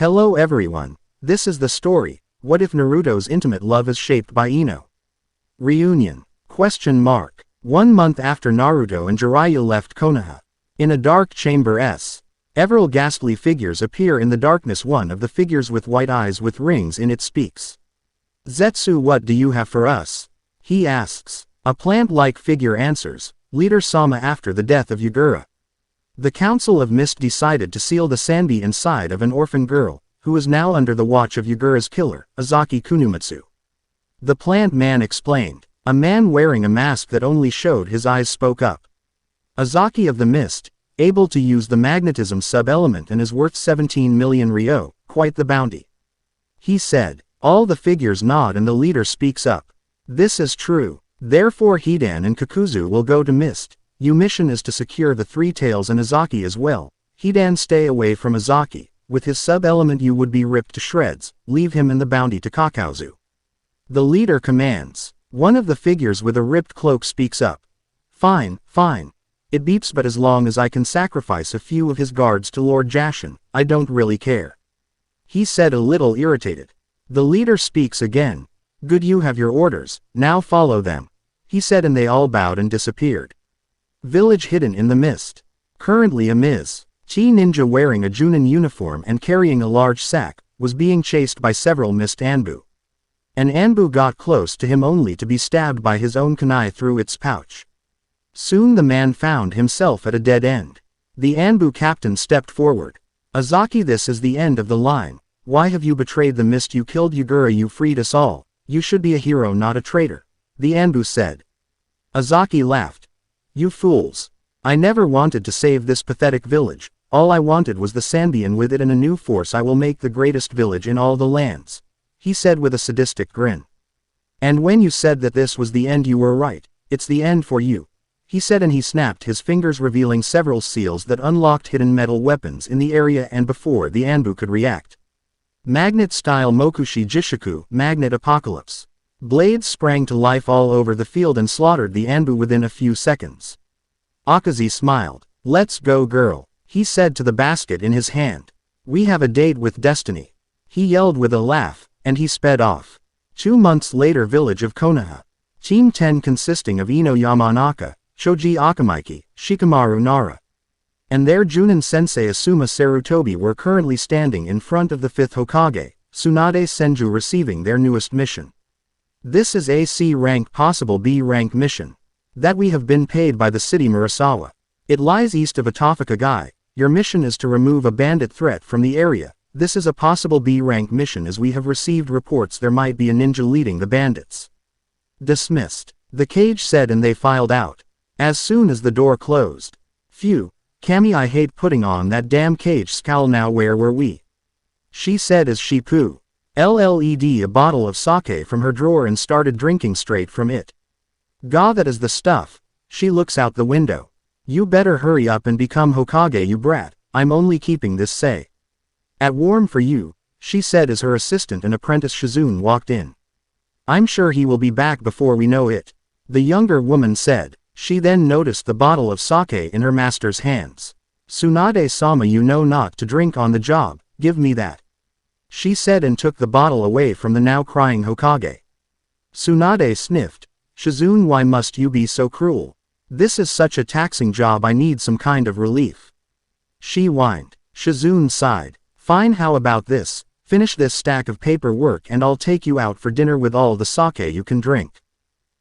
Hello everyone. This is the story. What if Naruto's intimate love is shaped by INO? Reunion? 1 month after Naruto and Jiraiya left Konoha. In a dark chamber several ghastly figures appear in the darkness. One of the figures with white eyes with rings in it speaks. Zetsu, what do you have for us? He asks. A plant-like figure answers, Leader Sama, after the death of Yagura. The Council of Mist decided to seal the Sanbi inside of an orphan girl, who is now under the watch of Yagura's killer, Azaki Kunumitsu. The plant man explained. A man wearing a mask that only showed his eyes spoke up. Azaki of the Mist, able to use the magnetism sub-element and is worth 17 million ryo, quite the bounty. He said. All the figures nod and the leader speaks up. This is true. Therefore Hidan and Kakuzu will go to Mist. Your mission is to secure the Three Tails and Azaki as well. Hidan, stay away from Azaki. With his sub-element you would be ripped to shreds. Leave him and the bounty to Kakauzu. The leader commands. One of the figures with a ripped cloak speaks up. Fine, fine. It beeps, but as long as I can sacrifice a few of his guards to Lord Jashin, I don't really care. He said, a little irritated. The leader speaks again. Good, you have your orders, now follow them. He said, and they all bowed and disappeared. Village hidden in the mist. Currently a Ms. Chi ninja wearing a Junin uniform and carrying a large sack, was being chased by several mist Anbu. An Anbu got close to him only to be stabbed by his own kunai through its pouch. Soon the man found himself at a dead end. The Anbu captain stepped forward. Azaki, this is the end of the line. Why have you betrayed the mist? You killed Yagura, you freed us all. You should be a hero, not a traitor. The Anbu said. Azaki laughed. You fools. I never wanted to save this pathetic village. All I wanted was the Sanbi, and with it and a new force I will make the greatest village in all the lands. He said with a sadistic grin. And when you said that this was the end, you were right. It's the end for you. He said, and he snapped his fingers, revealing several seals that unlocked hidden metal weapons in the area, and before the Anbu could react. Magnet-style Mokushi Jishiku, Magnet Apocalypse. Blades sprang to life all over the field and slaughtered the Anbu within a few seconds. Akazi smiled. Let's go, girl, he said to the basket in his hand. We have a date with destiny. He yelled with a laugh, and he sped off. 2 months later, village of Konoha. Team 10 consisting of Ino Yamanaka, Shoji Akamaiki, Shikamaru Nara, and their Junin sensei Asuma Sarutobi were currently standing in front of the 5th Hokage, Tsunade Senju, receiving their newest mission. This is a C rank, possible B rank mission. That we have been paid by the city Murasawa. It lies east of Atofakagai. Your mission is to remove a bandit threat from the area. This is a possible B rank mission, as we have received reports there might be a ninja leading the bandits. Dismissed. The cage said, and they filed out. As soon as the door closed. Phew, Kami, I hate putting on that damn cage scowl. Now where were we? She said as she pooed a bottle of sake from her drawer and started drinking straight from it. Gah, that is the stuff. She looks out the window. You better hurry up and become Hokage, you brat. I'm only keeping this say. At warm for you, she said as her assistant and apprentice Shizune walked in. I'm sure he will be back before we know it, the younger woman said. She then noticed the bottle of sake in her master's hands. Tsunade-sama, you know not to drink on the job, give me that. She said and took the bottle away from the now crying Hokage. Tsunade sniffed. Shizune, why must you be so cruel? This is such a taxing job, I need some kind of relief. She whined. Shizune sighed. Fine, how about this? Finish this stack of paperwork and I'll take you out for dinner with all the sake you can drink.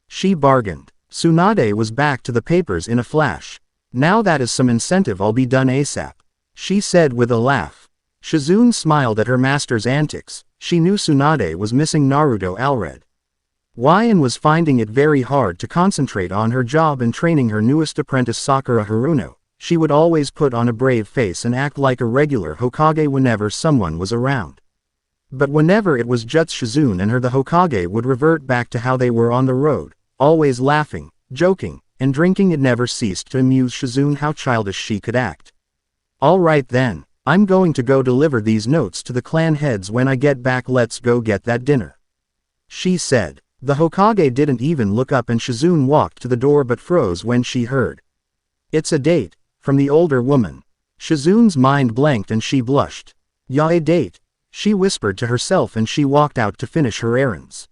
She bargained. Tsunade was back to the papers in a flash. Now that is some incentive, I'll be done ASAP. She said with a laugh. Shizune smiled at her master's antics. She knew Tsunade was missing Naruto already. And was finding it very hard to concentrate on her job and training her newest apprentice Sakura Haruno. She would always put on a brave face and act like a regular Hokage whenever someone was around. But whenever it was just Shizune and her, the Hokage would revert back to how they were on the road, always laughing, joking, and drinking. It never ceased to amuse Shizune how childish she could act. Alright then, I'm going to go deliver these notes to the clan heads when I get back. Let's go get that dinner, she said. The Hokage didn't even look up and Shizune walked to the door but froze when she heard. It's a date, from the older woman. Shizune's mind blanked and she blushed. Yeah, a date. she whispered to herself, and she walked out to finish her errands.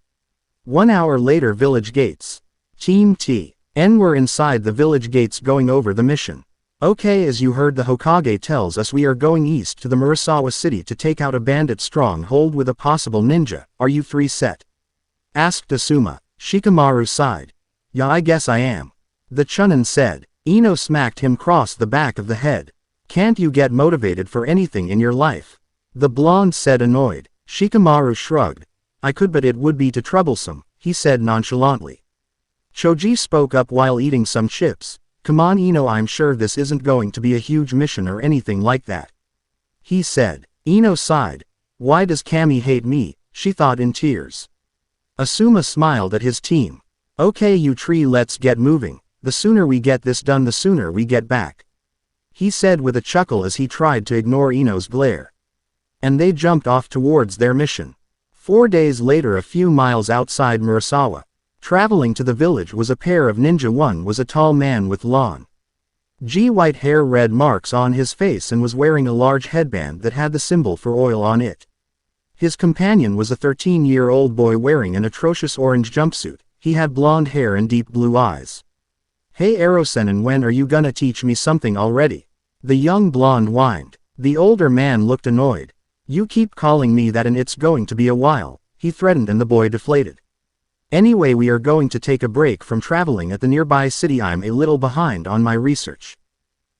1 hour later, village gates. Team T.N were inside the village gates going over the mission. Okay, as you heard, the Hokage tells us we are going east to the Murasawa city to take out a bandit stronghold with a possible ninja. Are you 3 set? Asked Asuma. Shikamaru sighed. Yeah, I guess I am. The Chunin said. Ino smacked him across the back of the head. Can't you get motivated for anything in your life? The blonde said, annoyed. Shikamaru shrugged. I could, but it would be too troublesome, he said nonchalantly. Choji spoke up while eating some chips. Come on Ino, I'm sure this isn't going to be a huge mission or anything like that. He said. Ino sighed. Why does Kami hate me? She thought in tears. Asuma smiled at his team. Okay you three, let's get moving. The sooner we get this done, the sooner we get back. He said with a chuckle as he tried to ignore Ino's glare. And they jumped off towards their mission. 4 days later, a few miles outside Murasawa. Traveling to the village was a pair of ninja. One was a tall man with long, white hair, red marks on his face, and was wearing a large headband that had the symbol for oil on it. His companion was a 13-year-old boy wearing an atrocious orange jumpsuit. He had blonde hair and deep blue eyes. Hey Erosenin, when are you gonna teach me something already? The young blonde whined. The older man looked annoyed. You keep calling me that and it's going to be a while, he threatened, and the boy deflated. Anyway, we are going to take a break from traveling at the nearby city. I'm a little behind on my research,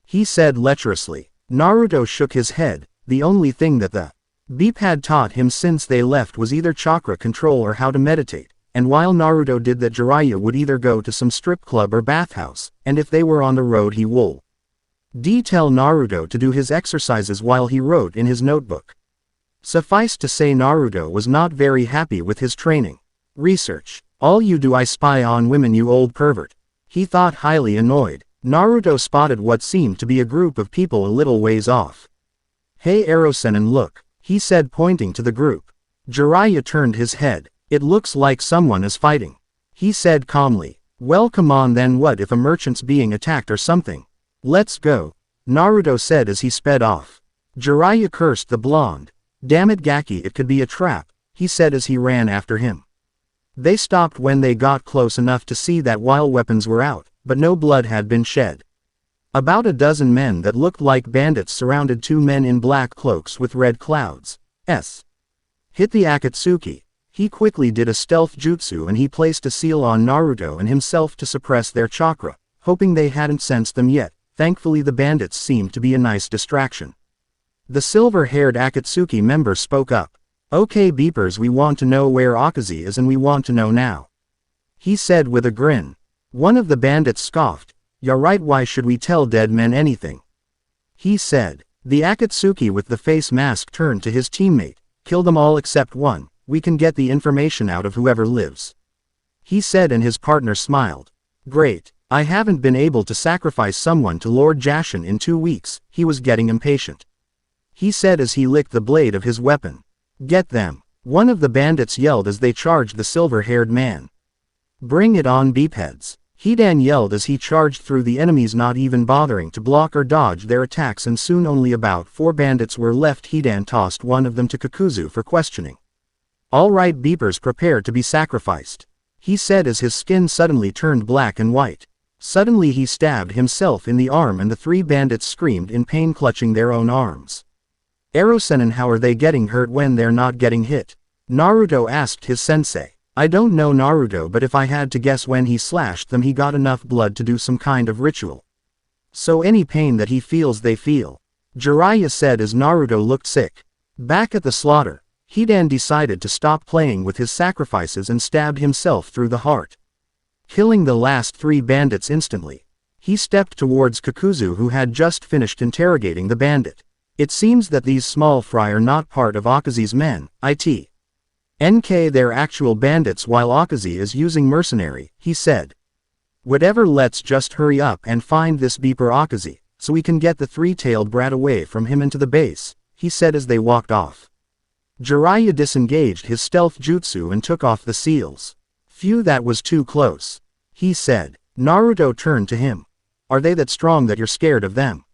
he said lecherously. Naruto shook his head. The only thing that the Beep had taught him since they left was either chakra control or how to meditate, and while Naruto did that, Jiraiya would either go to some strip club or bathhouse, and if they were on the road he would tell Naruto to do his exercises while he wrote in his notebook. Suffice to say, Naruto was not very happy with his training. Research. All you do, I spy on women, you old pervert. He thought, highly annoyed. Naruto spotted what seemed to be a group of people a little ways off. Hey Erosenin, look, he said, pointing to the group. Jiraiya turned his head. It looks like someone is fighting, he said calmly. Well, come on then, what if a merchant's being attacked or something? Let's go, Naruto said as he sped off. Jiraiya cursed the blonde. Damn it Gaki, it could be a trap, he said as he ran after him. They stopped when they got close enough to see that while weapons were out, but no blood had been shed. About a dozen men that looked like bandits surrounded 2 men in black cloaks with red clouds. Hit the Akatsuki. He quickly did a stealth jutsu and he placed a seal on Naruto and himself to suppress their chakra, hoping they hadn't sensed them yet. Thankfully the bandits seemed to be a nice distraction. The silver-haired Akatsuki member spoke up. Okay beepers, we want to know where Akazi is, and we want to know now, he said with a grin. One of the bandits scoffed. You're right, why should we tell dead men anything? He said. The Akatsuki with the face mask turned to his teammate. Kill them all except one, we can get the information out of whoever lives, he said, and his partner smiled. Great, I haven't been able to sacrifice someone to Lord Jashin in 2 weeks, he was getting impatient. He said as he licked the blade of his weapon. Get them, one of the bandits yelled as they charged the silver-haired man. Bring it on beepheads, Hidan yelled as he charged through the enemies, not even bothering to block or dodge their attacks, and soon only about 4 bandits were left. Hidan tossed one of them to Kakuzu for questioning. All right beepers, prepare to be sacrificed, he said as his skin suddenly turned black and white. Suddenly he stabbed himself in the arm and the 3 bandits screamed in pain, clutching their own arms. Erosenin, how are they getting hurt when they're not getting hit? Naruto asked his sensei. I don't know Naruto, but if I had to guess, when he slashed them he got enough blood to do some kind of ritual. So any pain that he feels they feel, Jiraiya said as Naruto looked sick. Back at the slaughter, Hidan decided to stop playing with his sacrifices and stabbed himself through the heart, killing the last 3 bandits instantly. He stepped towards Kakuzu, who had just finished interrogating the bandit. It seems that these small fry are not part of Akazi's men, they're actual bandits while Akazi is using mercenary, he said. Whatever, let's just hurry up and find this beeper Akazi, so we can get the 3-tailed brat away from him into the base, he said as they walked off. Jiraiya disengaged his stealth jutsu and took off the seals. Phew, that was too close, he said. Naruto turned to him. Are they that strong that you're scared of them?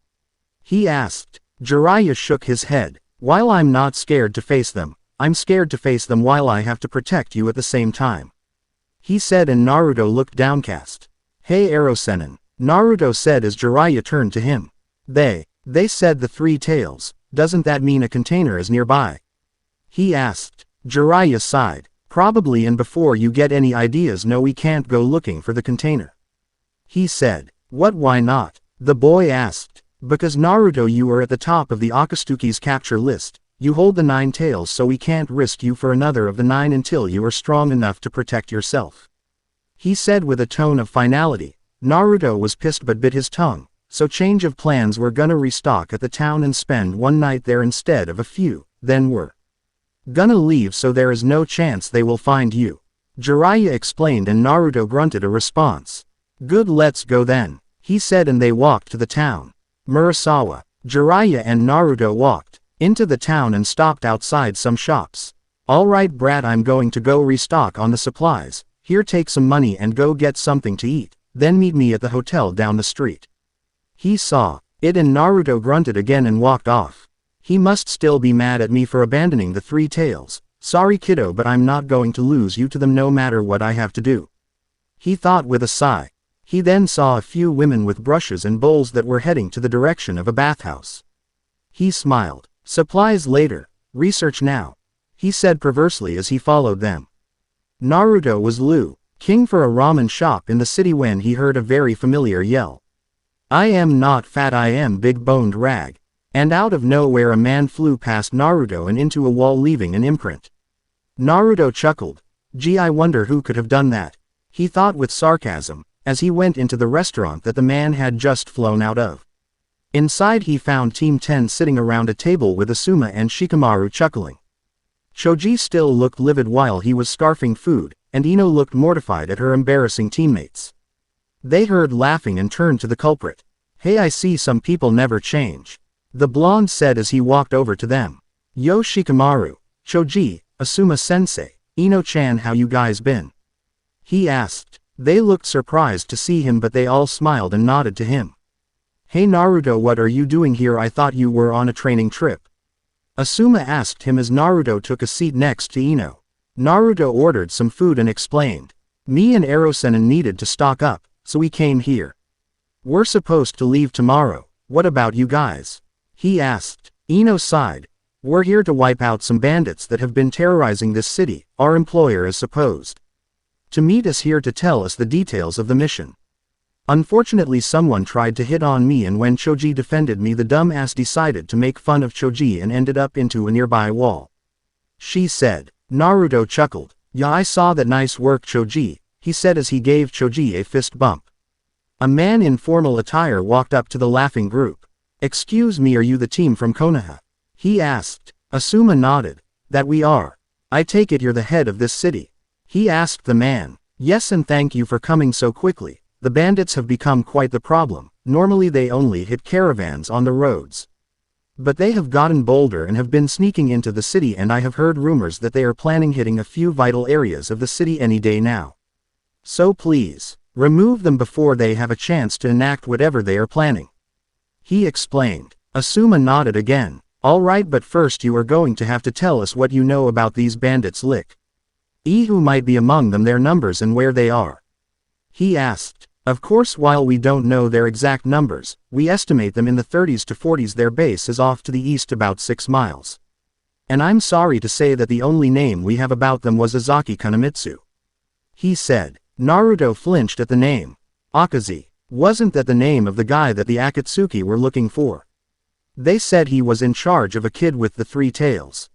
He asked. Jiraiya shook his head. While I'm not scared to face them, I'm scared to face them while I have to protect you at the same time. He said, and Naruto looked downcast. Hey Erosenin, Naruto said as Jiraiya turned to him. They said the three tails, doesn't that mean a container is nearby? He asked. Jiraiya sighed. Probably, and before you get any ideas, no, we can't go looking for the container. He said. What, why not? The boy asked. Because Naruto, you are at the top of the Akatsuki's capture list. You hold the 9 tails, so we can't risk you for another of the 9 until you are strong enough to protect yourself. He said with a tone of finality. Naruto was pissed but bit his tongue. So change of plans, we're gonna restock at the town and spend one night there instead of a few, then we're gonna leave, so there is no chance they will find you. Jiraiya explained, and Naruto grunted a response. Good, let's go then, he said, and they walked to the town. Murasawa, Jiraiya and Naruto walked into the town and stopped outside some shops. Alright brat, I'm going to go restock on the supplies. Here, take some money and go get something to eat, then meet me at the hotel down the street. He saw it, and Naruto grunted again and walked off. He must still be mad at me for abandoning the 3 tails. Sorry kiddo, but I'm not going to lose you to them no matter what I have to do. He thought with a sigh. He then saw a few women with brushes and bowls that were heading to the direction of a bathhouse. He smiled. Supplies later, research now, he said perversely as he followed them. Naruto was looking for a ramen shop in the city when he heard a very familiar yell. I am not fat, I am big-boned rag. And out of nowhere a man flew past Naruto and into a wall, leaving an imprint. Naruto chuckled. Gee, I wonder who could have done that, he thought with sarcasm, as he went into the restaurant that the man had just flown out of. Inside he found Team 10 sitting around a table with Asuma and Shikamaru chuckling. Choji still looked livid while he was scarfing food, and Ino looked mortified at her embarrassing teammates. They heard laughing and turned to the culprit. Hey, I see some people never change, the blonde said as he walked over to them. Yo Shikamaru, Choji, Asuma-sensei, Ino-chan, how you guys been? He asked. They looked surprised to see him, but they all smiled and nodded to him. Hey Naruto, what are you doing here? I thought you were on a training trip. Asuma asked him as Naruto took a seat next to Ino. Naruto ordered some food and explained. Me and Erosenin needed to stock up, so we came here. We're supposed to leave tomorrow. What about you guys? He asked. Ino sighed. We're here to wipe out some bandits that have been terrorizing this city. Our employer is supposed to meet us here to tell us the details of the mission. Unfortunately, someone tried to hit on me, and when Choji defended me, the dumbass decided to make fun of Choji and ended up into a nearby wall. She said. Naruto chuckled. Yeah, I saw that. Nice work Choji, he said as he gave Choji a fist bump. A man in formal attire walked up to the laughing group. Excuse me, are you the team from Konoha? He asked. Asuma nodded. That we are. I take it you're the head of this city? He asked the man. Yes, and thank you for coming so quickly. The bandits have become quite the problem. Normally they only hit caravans on the roads. But they have gotten bolder and have been sneaking into the city, and I have heard rumors that they are planning hitting a few vital areas of the city any day now. So please, remove them before they have a chance to enact whatever they are planning. He explained. Asuma nodded again. Alright, but first you are going to have to tell us what you know about these bandits. Who might be among them, their numbers and where they are? He asked. Of course, while we don't know their exact numbers, we estimate them in the 30s to 40s. Their base is off to the east about 6 miles. And I'm sorry to say that the only name we have about them was Azaki Kunamitsu. He said. Naruto flinched at the name. Akazi. Wasn't that the name of the guy that the Akatsuki were looking for? They said he was in charge of a kid with the 3 tails.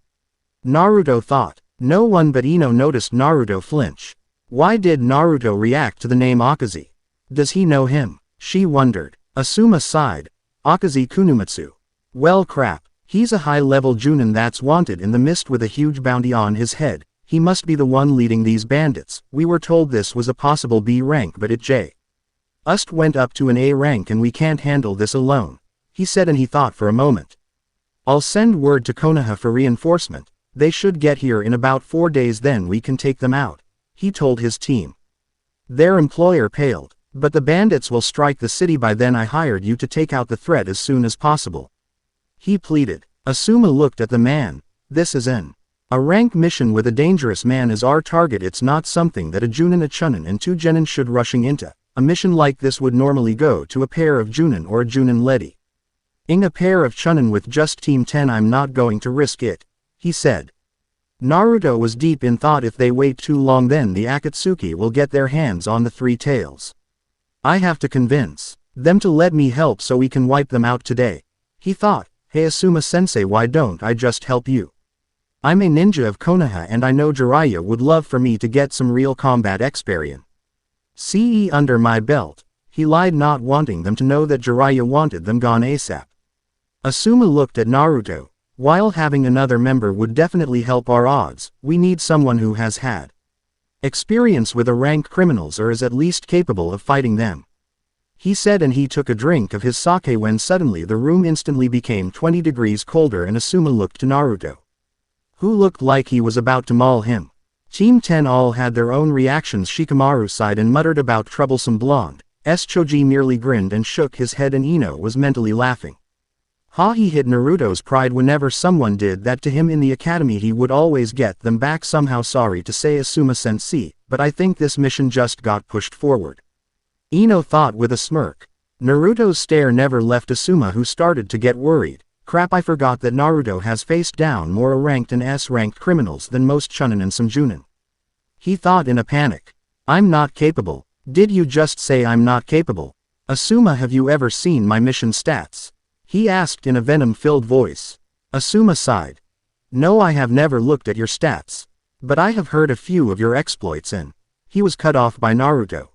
Naruto thought. No one but Ino noticed Naruto flinch. Why did Naruto react to the name Akazi? Does he know him? She wondered. Asuma sighed. Akazi Kunumitsu. Well crap, he's a high-level Junin that's wanted in the mist with a huge bounty on his head. He must be the one leading these bandits. We were told this was a possible B rank, but it just went up to an A rank, and we can't handle this alone, he said, and he thought for a moment. I'll send word to Konoha for reinforcement. They should get here in about 4 days, then we can take them out, he told his team. Their employer paled. But the bandits will strike the city by then. I hired you to take out the threat as soon as possible, he pleaded. Asuma looked at the man. This is a rank mission with a dangerous man as our target. It's not something that a Junin, a Chunin and two Genin should rushing into. A mission like this would normally go to a pair of Junin or a Junin ledi. A pair of Chunin with just Team 10. I'm not going to risk it, he said. Naruto was deep in thought. If they wait too long then the Akatsuki will get their hands on the three tails. I have to convince them to let me help so we can wipe them out today, he thought. Hey Asuma-sensei, why don't I just help you? I'm a ninja of Konoha and I know Jiraiya would love for me to get some real combat experience. See under my belt. He lied, not wanting them to know that Jiraiya wanted them gone ASAP. Asuma looked at Naruto. While having another member would definitely help our odds, we need someone who has had experience with a rank criminals or is at least capable of fighting them, he said, and he took a drink of his sake when suddenly the room instantly became 20 degrees colder and Asuma looked to Naruto, who looked like he was about to maul him. Team 10 all had their own reactions. Shikamaru sighed and muttered about troublesome blonde. Choji merely grinned and shook his head and INO was mentally laughing. He hit Naruto's pride. Whenever someone did that to him in the academy he would always get them back somehow. Sorry to say Asuma-sensei, but I think this mission just got pushed forward, INO thought with a smirk. Naruto's stare never left Asuma, who started to get worried. Crap, I forgot that Naruto has faced down more ranked and S-ranked criminals than most Chunin and some Junin, he thought in a panic. I'm not capable. Did you just say I'm not capable? Asuma, have you ever seen my mission stats? He asked in a venom-filled voice. Asuma sighed. No, I have never looked at your stats. But I have heard a few of your exploits and he was cut off by Naruto.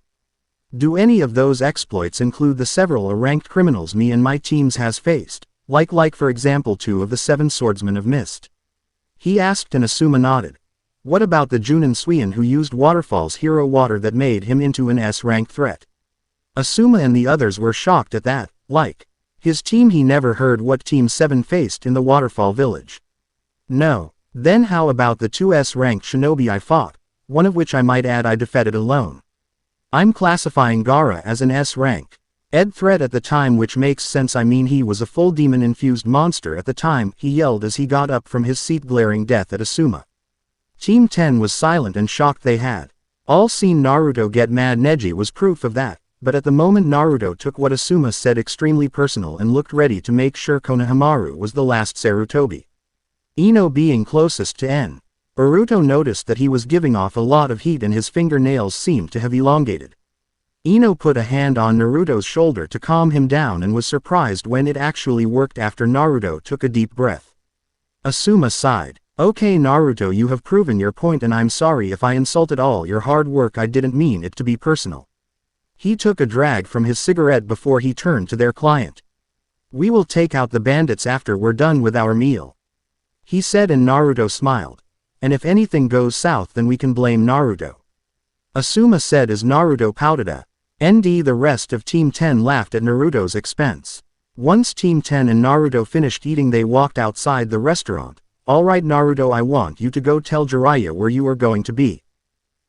Do any of those exploits include the several ranked criminals me and my teams has faced? Like for example 2 of the 7 swordsmen of Mist? He asked and Asuma nodded. What about the Junin Suian who used Waterfall's hero water that made him into an S-rank threat? Asuma and the others were shocked at that. Like his team, he never heard what Team 7 faced in the Waterfall village. No. Then how about the 2 S-ranked shinobi I fought, one of which I might add I defeated alone? I'm classifying Gaara as an S-rank threat at the time, which makes sense. I mean, he was a full demon-infused monster at the time, he yelled as he got up from his seat, glaring death at Asuma. Team 10 was silent and shocked. They had all seen Naruto get mad. Neji was proof of that, but at the moment Naruto took what Asuma said extremely personal and looked ready to make sure Konohamaru was the last Sarutobi, INO being closest to Naruto noticed that he was giving off a lot of heat and his fingernails seemed to have elongated. INO put a hand on Naruto's shoulder to calm him down and was surprised when it actually worked. After Naruto took a deep breath, Asuma sighed. Okay Naruto, you have proven your point and I'm sorry if I insulted all your hard work. I didn't mean it to be personal. He took a drag from his cigarette before he turned to their client. We will take out the bandits after we're done with our meal, he said, and Naruto smiled. And if anything goes south then we can blame Naruto, Asuma said as Naruto pouted a ND. The rest of Team 10 laughed at Naruto's expense. Once Team 10 and Naruto finished eating they walked outside the restaurant. Alright Naruto, I want you to go tell Jiraiya where you are going to be.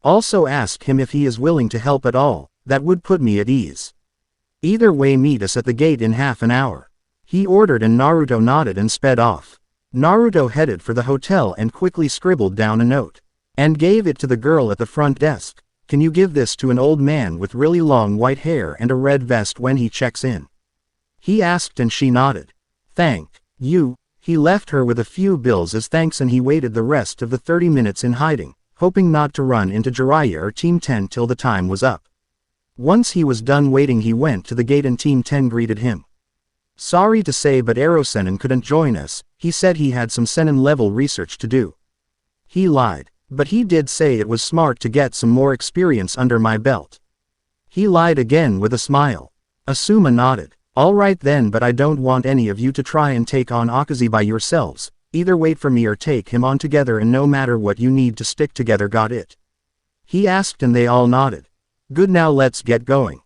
Also ask him if he is willing to help at all, that would put me at ease. Either way, meet us at the gate in half an hour, he ordered, and Naruto nodded and sped off. Naruto headed for the hotel and quickly scribbled down a note and gave it to the girl at the front desk. Can you give this to an old man with really long white hair and a red vest when he checks in? He asked, and she nodded. Thank you. He left her with a few bills as thanks and he waited the rest of the 30 minutes in hiding, hoping not to run into Jiraiya or Team 10 till the time was up. Once he was done waiting he went to the gate and Team 10 greeted him. Sorry to say but Ero-senin couldn't join us, he said he had some senin level research to do. He lied, but he did say it was smart to get some more experience under my belt. He lied again with a smile. Asuma nodded. Alright then, but I don't want any of you to try and take on Akazi by yourselves, either wait for me or take him on together, and no matter what you need to stick together, got it? He asked, and they all nodded. Good, now let's get going,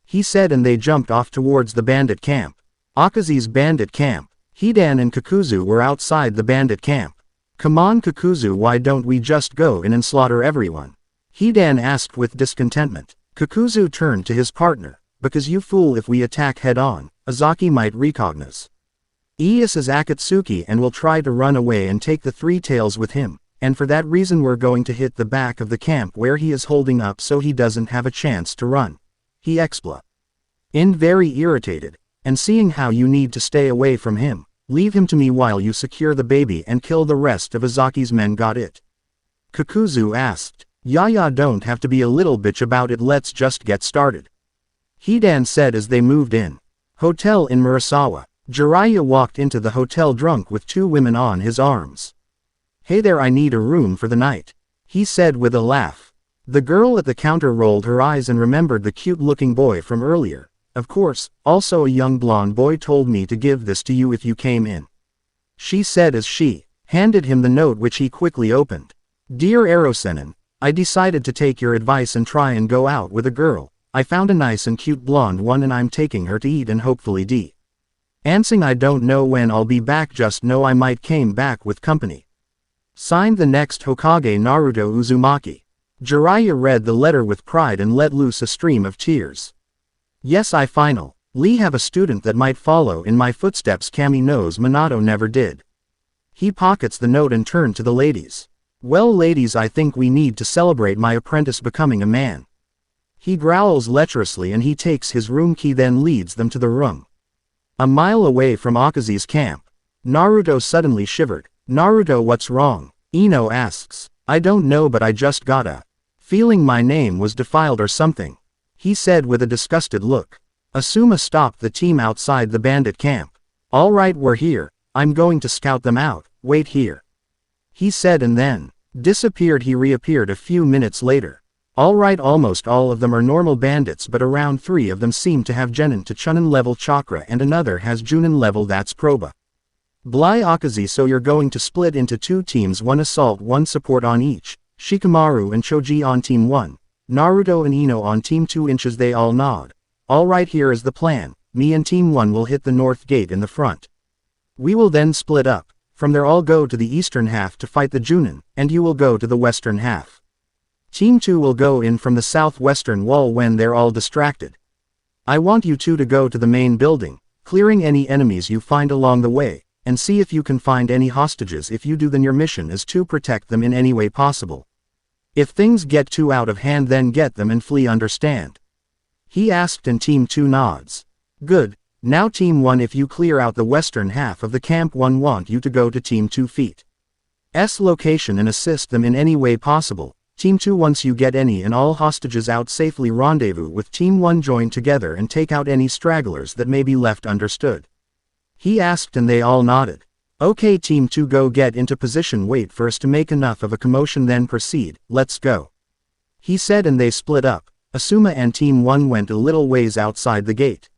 he said, and they jumped off towards the bandit camp. Akazi's bandit camp. Hidan and Kakuzu were outside the bandit camp. Come on Kakuzu, why don't we just go in and slaughter everyone? Hidan asked with discontentment. Kakuzu turned to his partner. Because you fool, if we attack head on, Azaki might recognize Ieyasu is Akatsuki and will try to run away and take the three tails with him, and for that reason we're going to hit the back of the camp where he is holding up so he doesn't have a chance to run. He explained. In very irritated, and seeing how you need to stay away from him, leave him to me while you secure the baby and kill the rest of Azaki's men, got it? Kakuzu asked. Yaya, don't have to be a little bitch about it, let's just get started. Hidan said as they moved in. Hotel in Murasawa. Jiraiya walked into the hotel drunk with two women on his arms. Hey there, I need a room for the night, he said with a laugh. The girl at the counter rolled her eyes and remembered the cute-looking boy from earlier. Of course, also a young blonde boy told me to give this to you if you came in, she said as she handed him the note, which he quickly opened. Dear Erosenin, I decided to take your advice and try and go out with a girl. I found a nice and cute blonde one and I'm taking her to eat and hopefully dancing. I don't know when I'll be back, just know I might came back with company. Signed, the next Hokage Naruto Uzumaki. Jiraiya read the letter with pride and let loose a stream of tears. Yes, I finally have a student that might follow in my footsteps. Kami knows Minato never did. He pockets the note and turned to the ladies. Well ladies, I think we need to celebrate my apprentice becoming a man. He growls lecherously and he takes his room key, then leads them to the room. A mile away from Akazi's camp. Naruto suddenly shivered. Naruto, what's wrong? Ino asks. I don't know, but I just got a feeling my name was defiled or something, he said with a disgusted look. Asuma stopped the team outside the bandit camp. All right, we're here. I'm going to scout them out. Wait here, he said and then disappeared. He reappeared a few minutes later. All right, almost all of them are normal bandits, but around 3 of them seem to have Genin to Chunin level chakra and another has Junin level, that's Proba. Bly Akazi, so you're going to split into 2 teams, 1 assault 1 support on each, Shikamaru and Choji on team 1, Naruto and Ino on team 2 inches. They all nod. Alright, here is the plan. Me and team 1 will hit the north gate in the front. We will then split up. From there I'll go to the eastern half to fight the Junin, and you will go to the western half. Team 2 will go in from the southwestern wall when they're all distracted. I want you 2 to go to the main building, clearing any enemies you find along the way, and see if you can find any hostages. If you do, then your mission is to protect them in any way possible. If things get too out of hand, then get them and flee, understand? He asked and team 2 nods. Good. Now team 1, if you clear out the western half of the camp, 1 want you to go to team 2 feet's location and assist them in any way possible. Team 2, once you get any and all hostages out safely, rendezvous with team 1, join together and take out any stragglers that may be left, understood? He asked and they all nodded. Okay, team 2, go get into position, wait for us to make enough of a commotion, then proceed. Let's go, he said, and they split up. Asuma and team 1 went a little ways outside the gate.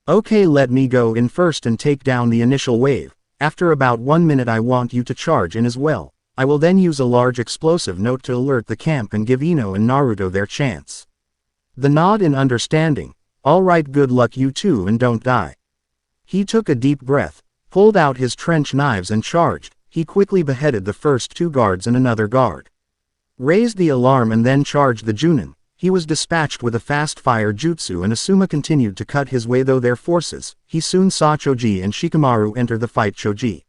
Okay, let me go in first and take down the initial wave. After about 1 minute I want you to charge in as well. I will then use a large explosive note to alert the camp and give Ino and Naruto their chance. The nod in understanding. Alright, good luck you 2 and don't die. He took a deep breath, pulled out his trench knives and charged. He quickly beheaded the first 2 guards and another guard. Raised the alarm and then charged the Junin. He was dispatched with a fast-fire jutsu, and Asuma continued to cut his way through their forces. He soon saw Choji and Shikamaru enter the fight. Choji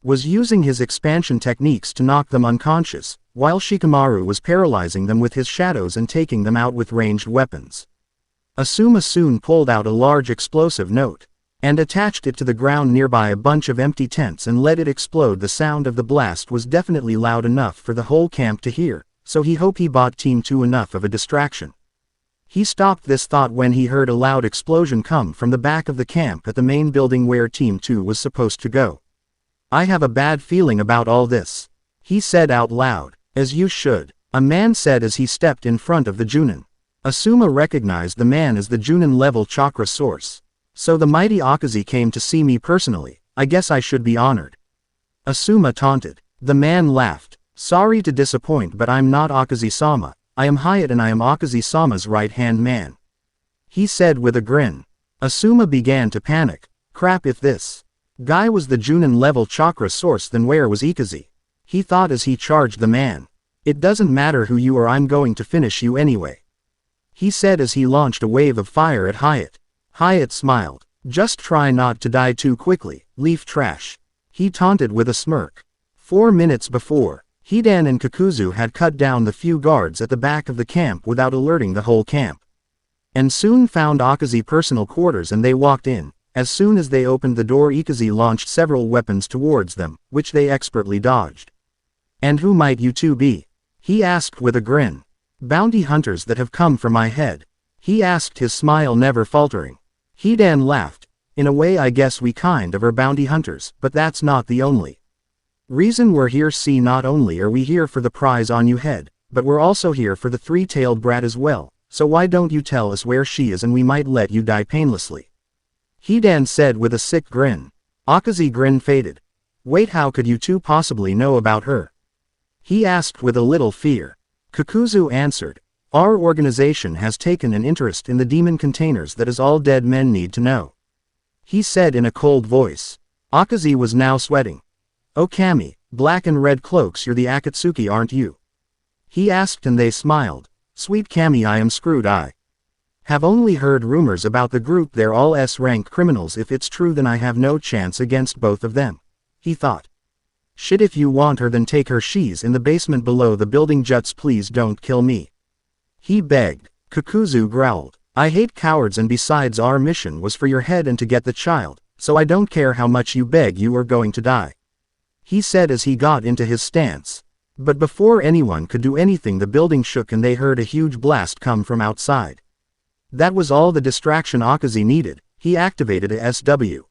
was using his expansion techniques to knock them unconscious, while Shikamaru was paralyzing them with his shadows and taking them out with ranged weapons. Asuma soon pulled out a large explosive note and attached it to the ground nearby a bunch of empty tents and let it explode. The sound of the blast was definitely loud enough for the whole camp to hear, so he hoped he bought team 2 enough of a distraction. He stopped this thought when he heard a loud explosion come from the back of the camp at the main building where team 2 was supposed to go. I have a bad feeling about all this, he said out loud. As you should, a man said as he stepped in front of the Junin. Asuma recognized the man as the Junin level chakra source. So the mighty Akazi came to see me personally. I guess I should be honored, Asuma taunted. The man laughed. Sorry to disappoint, but I'm not Akazi-sama. I am Hyatt and I am Akazi-sama's right-hand man, he said with a grin. Asuma began to panic. Crap, if this guy was the Junin level chakra source, then where was Ikazi? He thought as he charged the man. It doesn't matter who you are, I'm going to finish you anyway, he said as he launched a wave of fire at Hyatt. Hyatt smiled. Just try not to die too quickly, leaf trash. He taunted with a smirk. 4 minutes before, Hidan and Kakuzu had cut down the few guards at the back of the camp without alerting the whole camp. And soon found Akazi personal quarters and they walked in. As soon as they opened the door, Ikazi launched several weapons towards them, which they expertly dodged. "And who might you two be?" he asked with a grin. "Bounty hunters that have come for my head," he asked, his smile never faltering. Hidan laughed. "In a way I guess we kind of are bounty hunters, but that's not the only reason we're here. See, not only are we here for the prize on your head, but we're also here for the three-tailed brat as well, so why don't you tell us where she is and we might let you die painlessly," Hidan said with a sick grin. Akazi's grin faded. "Wait, how could you two possibly know about her?" he asked with a little fear. Kakuzu answered, "Our organization has taken an interest in the demon containers, that is all dead men need to know," he said in a cold voice. Akazi was now sweating. "Oh Kami, black and red cloaks, you're the Akatsuki aren't you?" he asked, and they smiled. "Sweet Kami, I am screwed. I have only heard rumors about the group, they're all S-rank criminals. If it's true then I have no chance against both of them," he thought. "Shit, if you want her then take her, she's in the basement below the building. Just please don't kill me," he begged. Kakuzu growled. "I hate cowards, and besides our mission was for your head and to get the child, so I don't care how much you beg, you are going to die," he said as he got into his stance. But before anyone could do anything the building shook and they heard a huge blast come from outside. That was all the distraction Akazi needed. He activated a SW.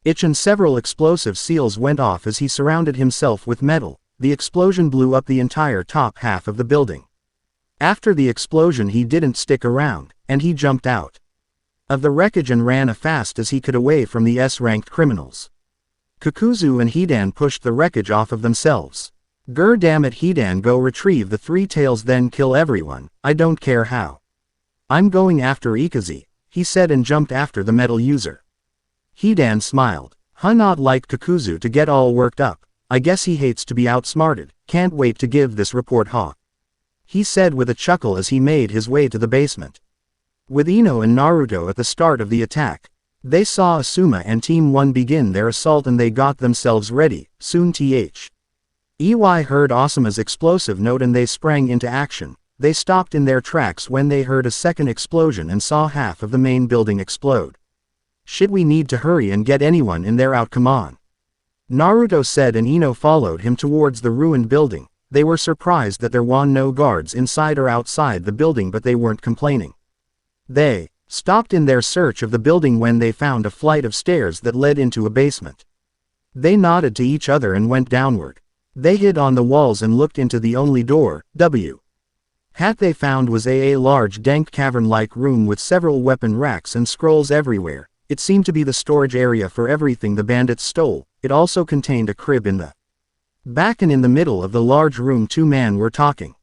Itch and several explosive seals went off as he surrounded himself with metal. The explosion blew up the entire top half of the building. After the explosion he didn't stick around, and he jumped out of the wreckage and ran as fast as he could away from the S-ranked criminals. Kakuzu and Hidan pushed the wreckage off of themselves. "Grr, damn it Hidan, go retrieve the three tails then kill everyone, I don't care how. I'm going after Ikazi," he said, and jumped after the metal user. Hidan smiled. Not like Kakuzu to get all worked up. "I guess he hates to be outsmarted, can't wait to give this report, he said with a chuckle as he made his way to the basement. With INO and Naruto at the start of the attack, they saw Asuma and Team 1 begin their assault and they got themselves ready. Soon EY heard Asuma's explosive note and they sprang into action. They stopped in their tracks when they heard a second explosion and saw half of the main building explode. "Shit, we need to hurry and get anyone in there out, come on," Naruto said, and INO followed him towards the ruined building. They were surprised that there were no guards inside or outside the building, but they weren't complaining. They stopped in their search of the building when they found a flight of stairs that led into a basement. They nodded to each other and went downward. They hid on the walls and looked into the only door they found was a large dank cavern-like room with several weapon racks and scrolls everywhere. It seemed to be the storage area for everything the bandits stole. It also contained a crib in the back, and in the middle of the large room 2 men were talking.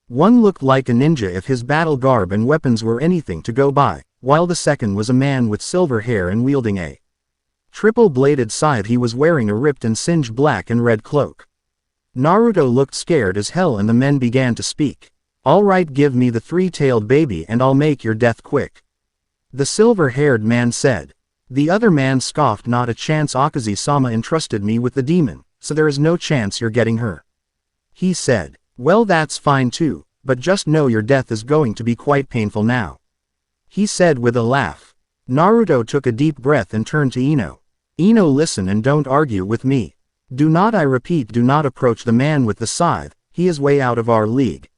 One looked like a ninja if his battle garb and weapons were anything to go by, while the second was a man with silver hair and wielding a triple-bladed scythe. He was wearing a ripped and singed black and red cloak. Naruto looked scared as hell and the men began to speak. "All right, give me the three-tailed baby and I'll make your death quick," the silver-haired man said. The other man scoffed. "Not a chance, Akazi-sama entrusted me with the demon, so there is no chance you're getting her," he said. "Well, that's fine too, but just know your death is going to be quite painful now," he said with a laugh. Naruto took a deep breath and turned to INO. "INO, listen and don't argue with me. Do not, I repeat, do not approach the man with the scythe. He is way out of our league.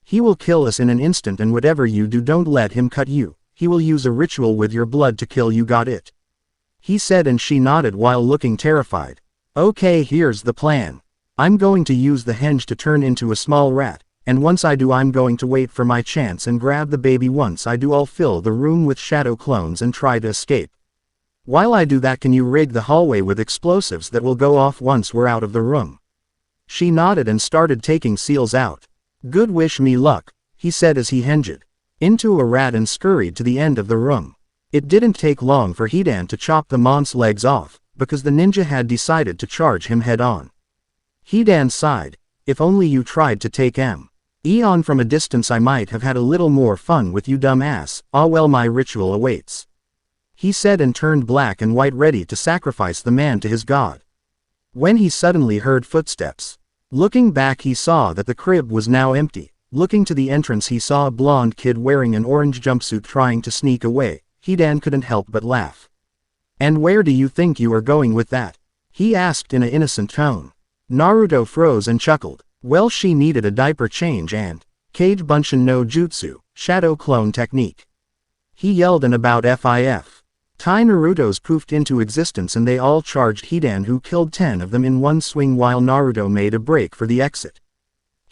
He will kill us in an instant, and whatever you do, don't let him cut you. He will use a ritual with your blood to kill you, got it?" he said, and she nodded while looking terrified. "Okay, here's the plan. I'm going to use the henge to turn into a small rat, and once I do I'm going to wait for my chance and grab the baby. Once I do I'll fill the room with shadow clones and try to escape. While I do that, can you rig the hallway with explosives that will go off once we're out of the room?" She nodded and started taking seals out. "Good, wish me luck," he said as he henged into a rat and scurried to the end of the room. It didn't take long for Hidan to chop the mon's legs off, because the ninja had decided to charge him head on. Hidan sighed. "If only you tried to take on from a distance, I might have had a little more fun with you, dumbass. Ah well, my ritual awaits." he said, and turned black and white, ready to sacrifice the man to his god. When he suddenly heard footsteps. Looking back, he saw that the crib was now empty. Looking to the entrance, he saw a blonde kid wearing an orange jumpsuit trying to sneak away. Hidan couldn't help but laugh. "And where do you think you are going with that?" he asked in an innocent tone. Naruto froze and chuckled. Well, she needed a diaper change and Kage Bunshin no Jutsu, shadow clone technique. He yelled, and about FIF. Tai Naruto's poofed into existence and they all charged Hidan, who killed 10 of them in one swing while Naruto made a break for the exit.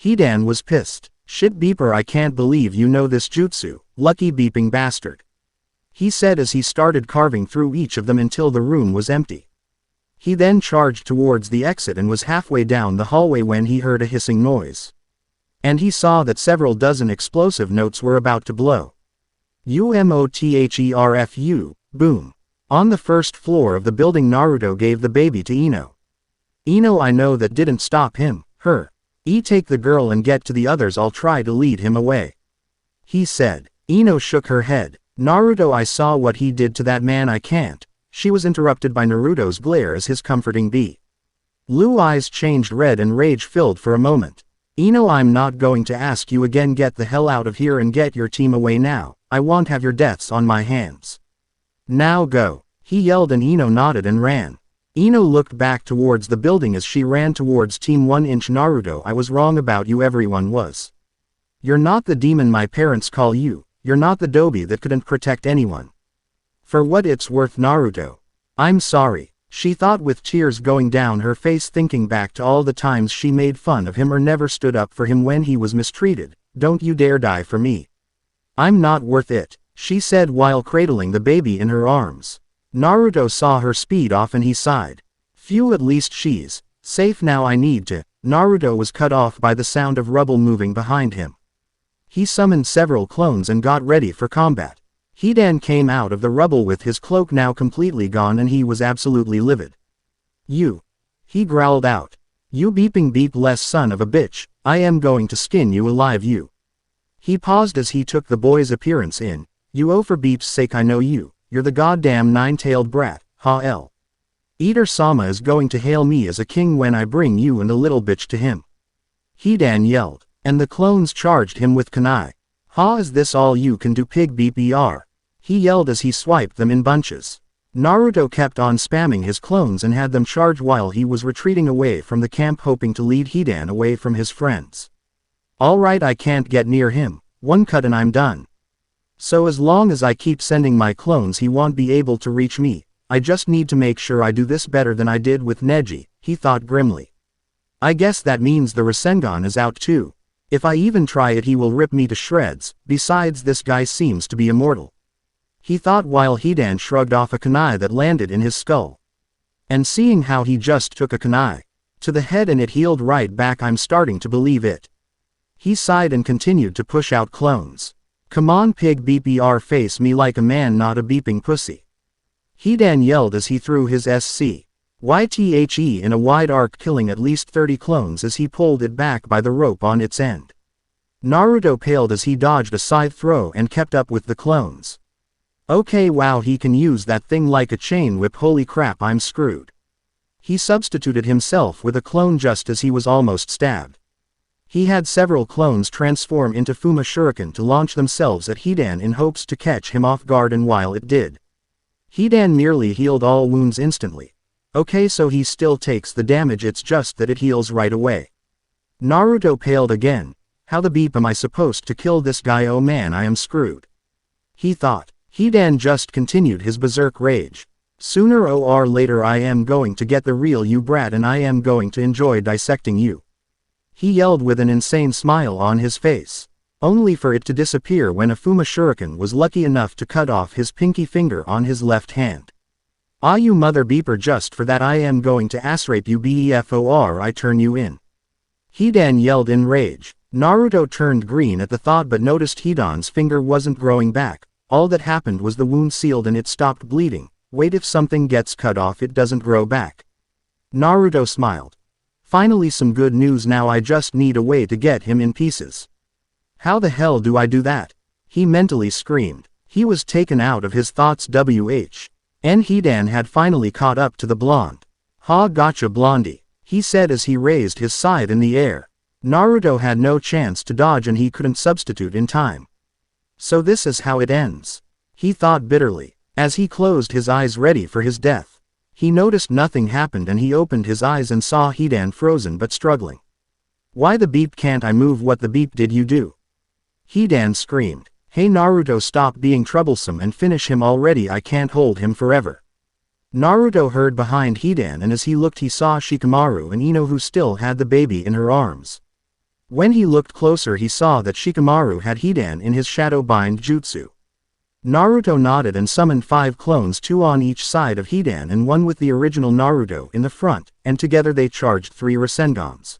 Hidan was pissed. "Shit beeper, I can't believe you know this jutsu, lucky beeping bastard," he said as he started carving through each of them until the room was empty. He then charged towards the exit and was halfway down the hallway when he heard a hissing noise. And he saw that several dozen explosive notes were about to blow. UMOTHERFU, boom. On the first floor of the building, Naruto gave the baby to INO. "INO, I know that didn't stop him, her. Take the girl and get to the others, I'll try to lead him away," he said. INO shook her head. "Naruto, I saw what he did to that man, I can't." She was interrupted by Naruto's glare as his comforting blue eyes changed red and rage-filled for a moment. "INO, I'm not going to ask you again, get the hell out of here and get your team away now. I won't have your deaths on my hands. Now go," he yelled, and INO nodded and ran. INO looked back towards the building as she ran towards Team 1-inch. "Naruto, I was wrong about you, everyone was. You're not the demon my parents call you, you're not the doby that couldn't protect anyone. For what it's worth, Naruto. I'm sorry," she thought with tears going down her face, thinking back to all the times she made fun of him or never stood up for him when he was mistreated. "Don't you dare die for me. I'm not worth it," she said while cradling the baby in her arms. Naruto saw her speed off and he sighed. "Phew, at least she's safe now. I need to." Naruto was cut off by the sound of rubble moving behind him. He summoned several clones and got ready for combat. Hidan came out of the rubble with his cloak now completely gone and he was absolutely livid. "You," he growled out. "You beeping beep-less son of a bitch, I am going to skin you alive, you." He paused as he took the boy's appearance in. "You, oh, for beep's sake, I know you. You're the goddamn nine-tailed brat, ha-el. Eater-sama is going to hail me as a king when I bring you and the little bitch to him." Hidan yelled, and the clones charged him with kunai. "Ha, is this all you can do, pig BPR?" he yelled as he swiped them in bunches. Naruto kept on spamming his clones and had them charge while he was retreating away from the camp, hoping to lead Hidan away from his friends. "Alright, I can't get near him. One cut and I'm done. So as long as I keep sending my clones, he won't be able to reach me. I just need to make sure I do this better than I did with Neji," he thought grimly. "I guess that means the Rasengan is out too. If I even try it, he will rip me to shreds. Besides, this guy seems to be immortal," he thought while Hidan shrugged off a kunai that landed in his skull. And seeing how he just took a kunai to the head and it healed right back, I'm starting to believe it. He sighed and continued to push out clones. "Come on, pig BPR, face me like a man, not a beeping pussy," Hidan yelled as he threw his SCYTHE in a wide arc, killing at least 30 clones as he pulled it back by the rope on its end. Naruto paled as he dodged a side throw and kept up with the clones. "Okay, wow, he can use that thing like a chain whip, holy crap, I'm screwed." He substituted himself with a clone just as he was almost stabbed. He had several clones transform into Fuma Shuriken to launch themselves at Hidan in hopes to catch him off guard, and while it did, Hidan nearly healed all wounds instantly. Okay, so he still takes the damage, it's just that it heals right away. Naruto paled again. How the beep am I supposed to kill this guy? Oh man, I am screwed, he thought. Hidan just continued his berserk rage. Sooner or later I am going to get the real you, brat, and I am going to enjoy dissecting you, he yelled with an insane smile on his face, only for it to disappear when a Fuma Shuriken was lucky enough to cut off his pinky finger on his left hand. "Ah, you mother beeper, just for that I am going to ass rape you before I turn you in," Hidan yelled in rage. Naruto turned green at the thought but noticed Hidan's finger wasn't growing back. All that happened was the wound sealed and it stopped bleeding. Wait, if something gets cut off it doesn't grow back? Naruto smiled. Finally some good news, now I just need a way to get him in pieces. How the hell do I do that? He mentally screamed. He was taken out of his thoughts. Hidan had finally caught up to the blonde. "Ha, gotcha, blondie," he said as he raised his scythe in the air. Naruto had no chance to dodge and he couldn't substitute in time. So this is how it ends, he thought bitterly, as he closed his eyes ready for his death. He noticed nothing happened and he opened his eyes and saw Hidan frozen but struggling. "Why the beep can't I move? What the beep did you do?" Hidan screamed. "Hey Naruto, stop being troublesome and finish him already, I can't hold him forever." Naruto heard behind Hidan and as he looked he saw Shikamaru and Ino who still had the baby in her arms. When he looked closer he saw that Shikamaru had Hidan in his shadow bind jutsu. Naruto nodded and summoned 5 clones, 2 on each side of Hidan and 1 with the original Naruto in the front, and together they charged 3 Rasengans.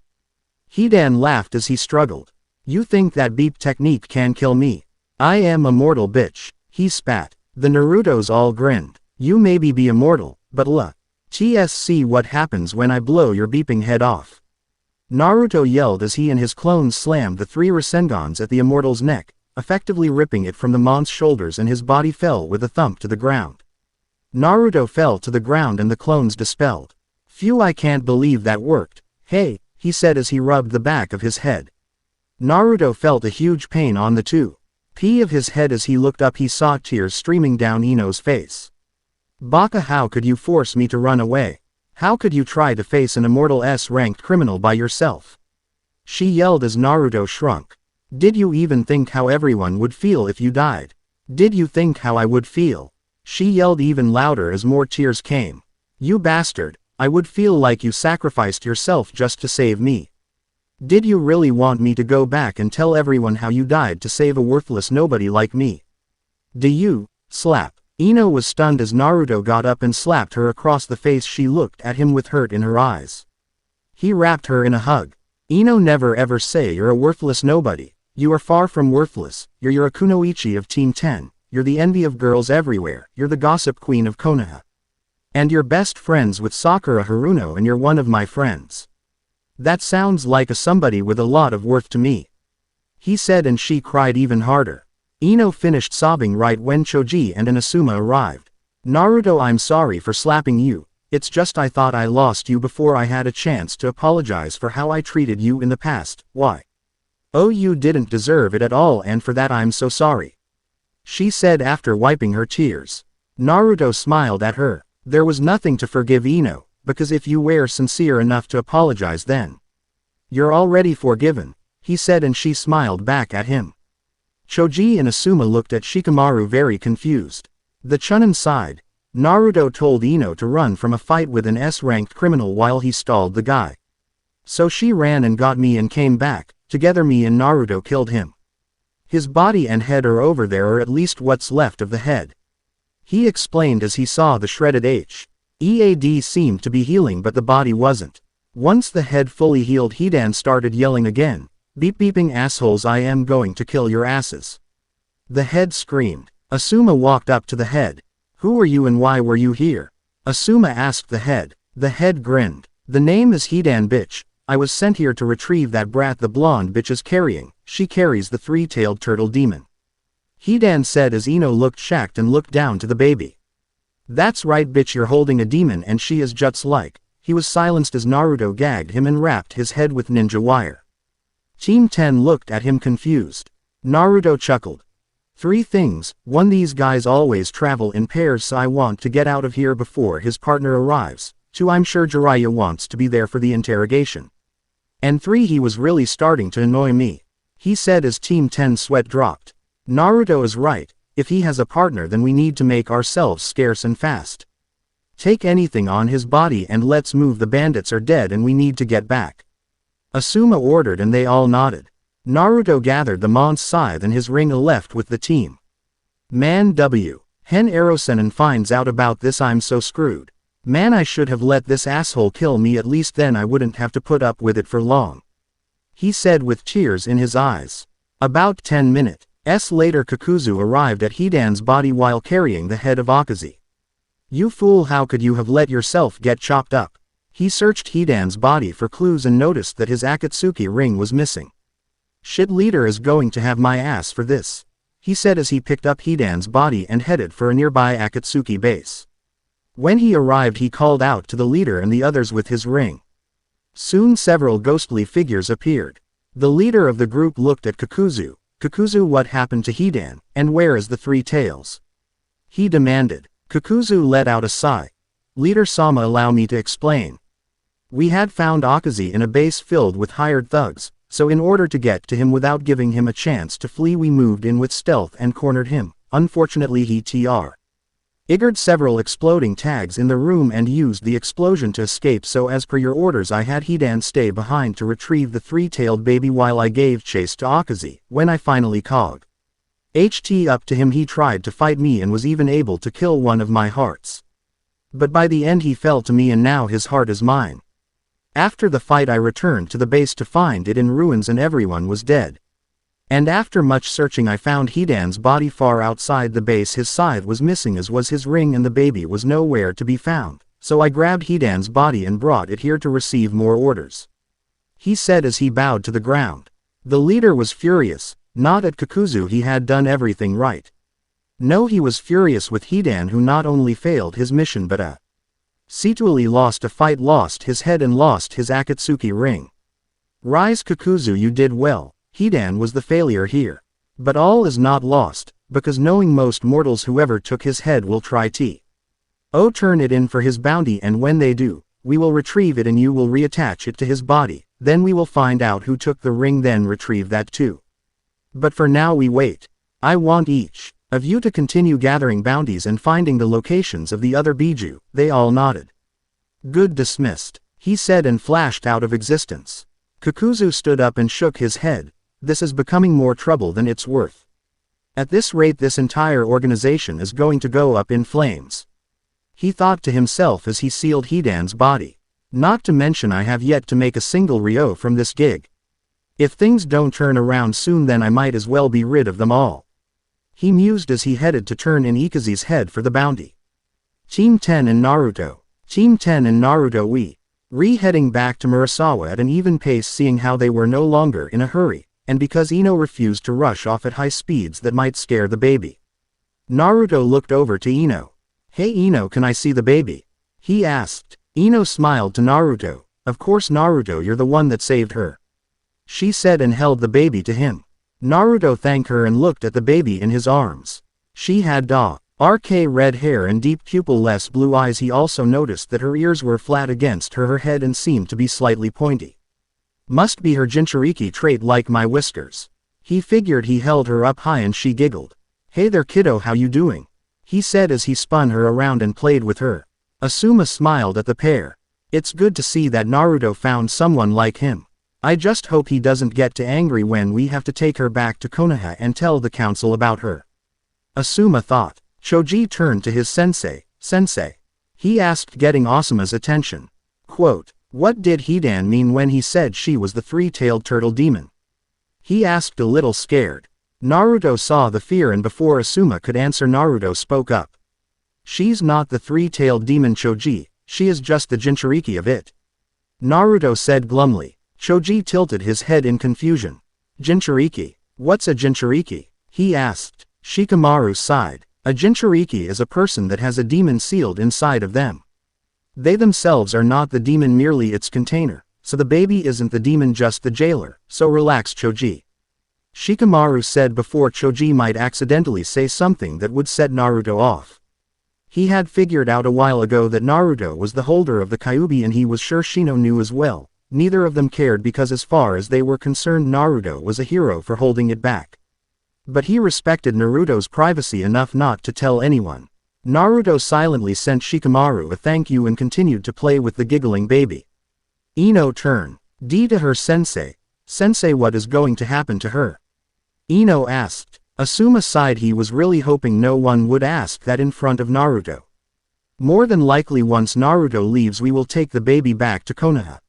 Hidan laughed as he struggled. "You think that beep technique can kill me? I am immortal, bitch," he spat. The Narutos all grinned. "You maybe be immortal, but let's see what happens when I blow your beeping head off." Naruto yelled as he and his clones slammed the 3 Rasengans at the immortal's neck, effectively ripping it from the mon's shoulders, and his body fell with a thump to the ground. Naruto fell to the ground and the clones dispelled. "Phew, I can't believe that worked. Hey," he said as he rubbed the back of his head. Naruto felt a huge pain on the top of his head. As he looked up he saw tears streaming down Ino's face. "Baka, how could you force me to run away? How could you try to face an immortal S-ranked criminal by yourself?" she yelled as Naruto shrunk. "Did you even think how everyone would feel if you died? Did you think how I would feel?" she yelled even louder as more tears came. "You bastard, I would feel like you sacrificed yourself just to save me. Did you really want me to go back and tell everyone how you died to save a worthless nobody like me? Do you?" Slap. Ino was stunned as Naruto got up and slapped her across the face. She looked at him with hurt in her eyes. He wrapped her in a hug. "Ino, never ever say you're a worthless nobody. You are far from worthless. You're a kunoichi of Team 10, you're the envy of girls everywhere, you're the gossip queen of Konoha. And you're best friends with Sakura Haruno and you're one of my friends. That sounds like a somebody with a lot of worth to me," he said, and she cried even harder. Ino finished sobbing right when Choji and Inazuma arrived. "Naruto, I'm sorry for slapping you, it's just I thought I lost you before I had a chance to apologize for how I treated you in the past. Why? Oh, you didn't deserve it at all and for that I'm so sorry," she said after wiping her tears. Naruto smiled at her. There was nothing to forgive, Ino, because if you were sincere enough to apologize then you're already forgiven, he said, and she smiled back at him. Choji and Asuma looked at Shikamaru very confused. The Chunin sighed. Naruto told Ino to run from a fight with an S-ranked criminal while he stalled the guy. So she ran and got me and came back. Together me and Naruto killed him. His body and head are over there, or at least what's left of the head, he explained as he saw the shredded head seemed to be healing but the body wasn't. Once the head fully healed, Hidan started yelling again. "Beep beeping assholes, I am going to kill your asses." The head screamed. Asuma walked up to the head. "Who are you and why were you here?" Asuma asked the head. The head grinned. "The name is Hidan, bitch. I was sent here to retrieve that brat the blonde bitch is carrying. She carries the 3-tailed turtle demon," Hidan said as Ino looked shocked and looked down to the baby. "That's right, bitch, you're holding a demon and she is just like." He was silenced as Naruto gagged him and wrapped his head with ninja wire. Team 10 looked at him confused. Naruto chuckled. 3 things. 1. These guys always travel in pairs, so I want to get out of here before his partner arrives. 2. I'm sure Jiraiya wants to be there for the interrogation. And 3. He was really starting to annoy me, he said as Team 10 sweat dropped. Naruto is right. If he has a partner then we need to make ourselves scarce and fast. Take anything on his body and let's move. The bandits are dead and we need to get back, Asuma ordered, and they all nodded. Naruto gathered the mon's scythe and his ring and left with the team. Man w. Hen Erosenin finds out about this, I'm so screwed. Man, I should have let this asshole kill me, at least then I wouldn't have to put up with it for long, he said with tears in his eyes. About 10 minutes later Kakuzu arrived at Hidan's body while carrying the head of Akazi. You fool, how could you have let yourself get chopped up? He searched Hidan's body for clues and noticed that his Akatsuki ring was missing. Shit, leader is going to have my ass for this, he said as he picked up Hidan's body and headed for a nearby Akatsuki base. When he arrived he called out to the leader and the others with his ring. Soon several ghostly figures appeared. The leader of the group looked at Kakuzu. "Kakuzu, what happened to Hidan, and where is the three tails?" he demanded. Kakuzu let out a sigh. "Leader Sama, allow me to explain. We had found Akazi in a base filled with hired thugs, so in order to get to him without giving him a chance to flee we moved in with stealth and cornered him. Unfortunately he triggered several exploding tags in the room and used the explosion to escape, so as per your orders I had Hidan stay behind to retrieve the three-tailed baby while I gave chase to Akazi. When I finally caught up to him he tried to fight me and was even able to kill one of my hearts. But by the end he fell to me and now his heart is mine. After the fight I returned to the base to find it in ruins and everyone was dead. And after much searching I found Hidan's body far outside the base. His scythe was missing as was his ring and the baby was nowhere to be found, so I grabbed Hidan's body and brought it here to receive more orders," he said as he bowed to the ground. The leader was furious, not at Kakuzu, he had done everything right. No, he was furious with Hidan, who not only failed his mission but Situally lost a fight, lost his head and lost his Akatsuki ring. "Rise Kakuzu, you did well. Hidan was the failure here. But all is not lost, because knowing most mortals whoever took his head will try to turn it in for his bounty, and when they do, we will retrieve it and you will reattach it to his body, then we will find out who took the ring, then retrieve that too. But for now we wait. I want each of you to continue gathering bounties and finding the locations of the other Biju." They all nodded. "Good, dismissed," he said and flashed out of existence. Kakuzu stood up and shook his head. "This is becoming more trouble than it's worth. At this rate this entire organization is going to go up in flames," he thought to himself as he sealed Hidan's body. "Not to mention I have yet to make a single Ryo from this gig. If things don't turn around soon then I might as well be rid of them all," he mused as he headed to turn in Ikazi's head for the bounty. Team 10 and Naruto. Team 10 and Naruto heading back to Murasawa at an even pace, seeing how they were no longer in a hurry, and because INO refused to rush off at high speeds that might scare the baby. Naruto looked over to INO. "Hey INO, can I see the baby?" he asked. INO smiled to Naruto. "Of course Naruto, you're the one that saved her," she said and held the baby to him. Naruto thanked her and looked at the baby in his arms. She had dark red hair and deep pupil-less blue eyes. He also noticed that her ears were flat against her head and seemed to be slightly pointy. "Must be her Jinchuriki trait, like my whiskers," he figured. He held her up high and she giggled. "Hey there kiddo, how you doing?" he said as he spun her around and played with her. Asuma smiled at the pair. "It's good to see that Naruto found someone like him. I just hope he doesn't get too angry when we have to take her back to Konoha and tell the council about her," Asuma thought. Choji turned to his sensei. "Sensei," he asked, getting Asuma's attention. Quote, "What did Hidan mean when he said she was the three-tailed turtle demon?" he asked, a little scared. Naruto saw the fear, and before Asuma could answer Naruto spoke up. "She's not the three-tailed demon Choji, she is just the Jinchuriki of it," Naruto said glumly. Choji tilted his head in confusion. "Jinchuriki? What's a Jinchuriki?" he asked. Shikamaru sighed. "A Jinchuriki is a person that has a demon sealed inside of them. They themselves are not the demon, merely its container, so the baby isn't the demon, just the jailer, so relax Choji," Shikamaru said before Choji might accidentally say something that would set Naruto off. He had figured out a while ago that Naruto was the holder of the Kyuubi, and he was sure Shino knew as well. Neither of them cared because as far as they were concerned Naruto was a hero for holding it back. But he respected Naruto's privacy enough not to tell anyone. Naruto silently sent Shikamaru a thank you and continued to play with the giggling baby. INO turned to her sensei. "Sensei, what is going to happen to her?" INO asked. Asuma sighed. He was really hoping no one would ask that in front of Naruto. "More than likely once Naruto leaves we will take the baby back to Konoha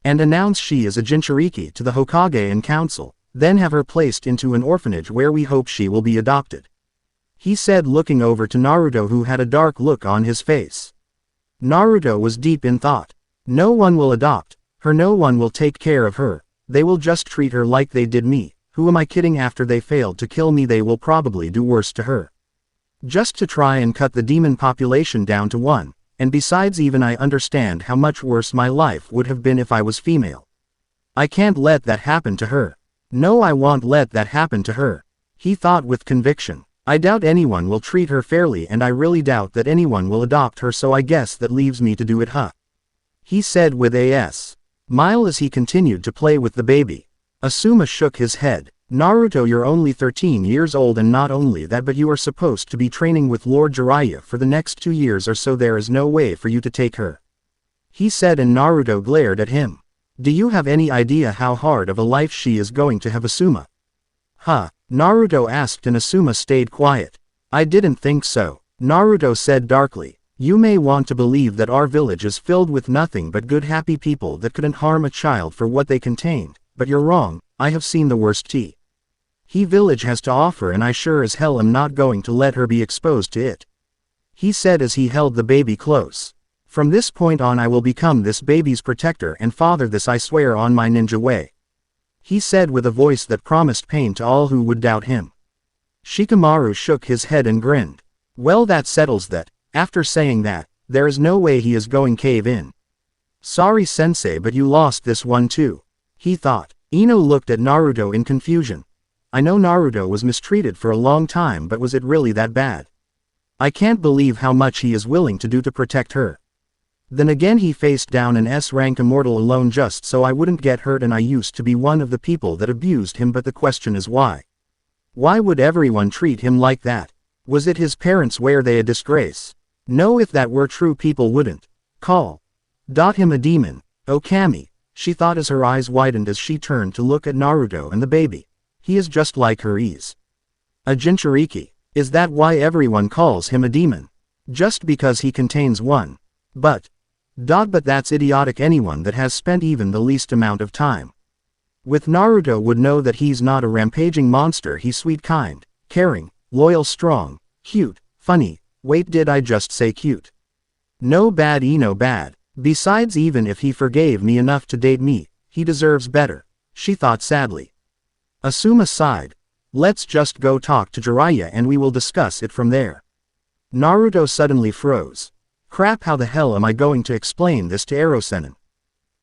and announce she is a Jinchuriki to the Hokage and council, then have her placed into an orphanage where we hope she will be adopted," he said, looking over to Naruto, who had a dark look on his face. Naruto was deep in thought. "No one will adopt her, no one will take care of her, they will just treat her like they did me, Who am I kidding? After they failed to kill me, they will probably do worse to her. Just to try and cut the demon population down to 1, and besides even I understand how much worse my life would have been if I was female. I can't let that happen to her. No, I won't let that happen to her. He thought with conviction. I doubt anyone will treat her fairly, and I really doubt that anyone will adopt her, so I guess that leaves me to do it, huh? He said with a smile as he continued to play with the baby. Asuma shook his head. Naruto, you're only 13 years old, and not only that, but you are supposed to be training with Lord Jiraiya for the next 2 years or so. There is no way for you to take her. He said, and Naruto glared at him. Do you have any idea how hard of a life she is going to have, Asuma? Huh? Naruto asked, and Asuma stayed quiet. I didn't think so, Naruto said darkly. You may want to believe that our village is filled with nothing but good happy people that couldn't harm a child for what they contained, but you're wrong. I have seen the worst he village has to offer, and I sure as hell am not going to let her be exposed to it. He said as he held the baby close. From this point on I will become this baby's protector and father, this I swear on my ninja way. He said with a voice that promised pain to all who would doubt him. Shikamaru shook his head and grinned. Well, that settles that. After saying that, there is no way he is going cave in. Sorry sensei, but you lost this one too, he thought. Ino looked at Naruto in confusion. I know Naruto was mistreated for a long time, but was it really that bad? I can't believe how much he is willing to do to protect her. Then again, he faced down an S-rank immortal alone just so I wouldn't get hurt, and I used to be one of the people that abused him, but the question is why? Why would everyone treat him like that? Was it his parents? Were they a disgrace? No, if that were true, people wouldn't call him a demon. Okami, she thought as her eyes widened as she turned to look at Naruto and the baby. He is just like her. He's a Jinchuriki. Is that why everyone calls him a demon? Just because he contains one? But that's idiotic. Anyone that has spent even the least amount of time with Naruto would know that he's not a rampaging monster. He's sweet, kind, caring, loyal, strong, cute, funny. Wait, did I just say cute? No, bad, Ino, bad. Besides, even if he forgave me enough to date me, he deserves better, she thought sadly. Asuma sighed. Let's just go talk to Jiraiya and we will discuss it from there. Naruto suddenly froze. Crap, how the hell am I going to explain this to Erosenin?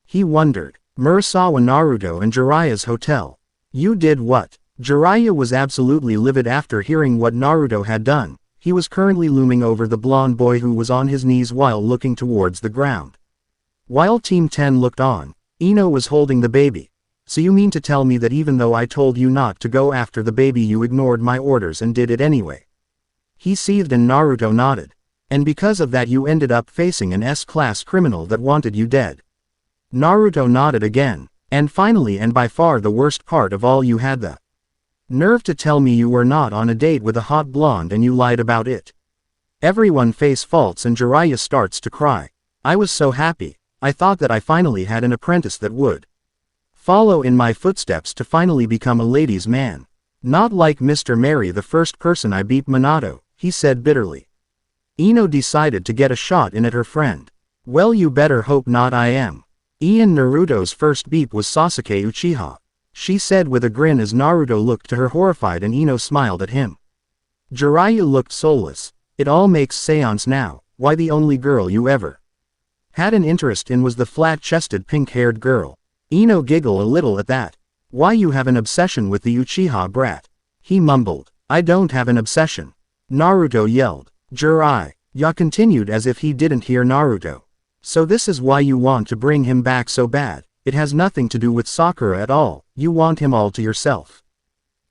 He wondered. Murasawa, Naruto and Jiraiya's hotel. You did what? Jiraiya was absolutely livid after hearing what Naruto had done. He was currently looming over the blonde boy who was on his knees while looking towards the ground. While Team 10 looked on, Ino was holding the baby. So you mean to tell me that even though I told you not to go after the baby, you ignored my orders and did it anyway? He seethed and Naruto nodded. And because of that you ended up facing an S-class criminal that wanted you dead. Naruto nodded again. And finally, and by far the worst part of all, you had the nerve to tell me you were not on a date with a hot blonde and you lied about it. Everyone face faults and Jiraiya starts to cry. I was so happy. I thought that I finally had an apprentice that would follow in my footsteps to finally become a ladies' man. Not like Mr. Mary, the first person I beat, Minato, he said bitterly. Ino decided to get a shot in at her friend. Well, you better hope not. I am. Naruto's first beep was Sasuke Uchiha, she said with a grin as Naruto looked to her horrified and Ino smiled at him. Jiraiya looked soulless. It all makes sense now. Why, the only girl you ever had an interest in was the flat-chested pink-haired girl. Ino giggled a little at that. Why, you have an obsession with the Uchiha brat? He mumbled. I don't have an obsession, Naruto yelled. Jiraiya continued as if he didn't hear Naruto. So this is why you want to bring him back so bad. It has nothing to do with Sakura at all. You want him all to yourself,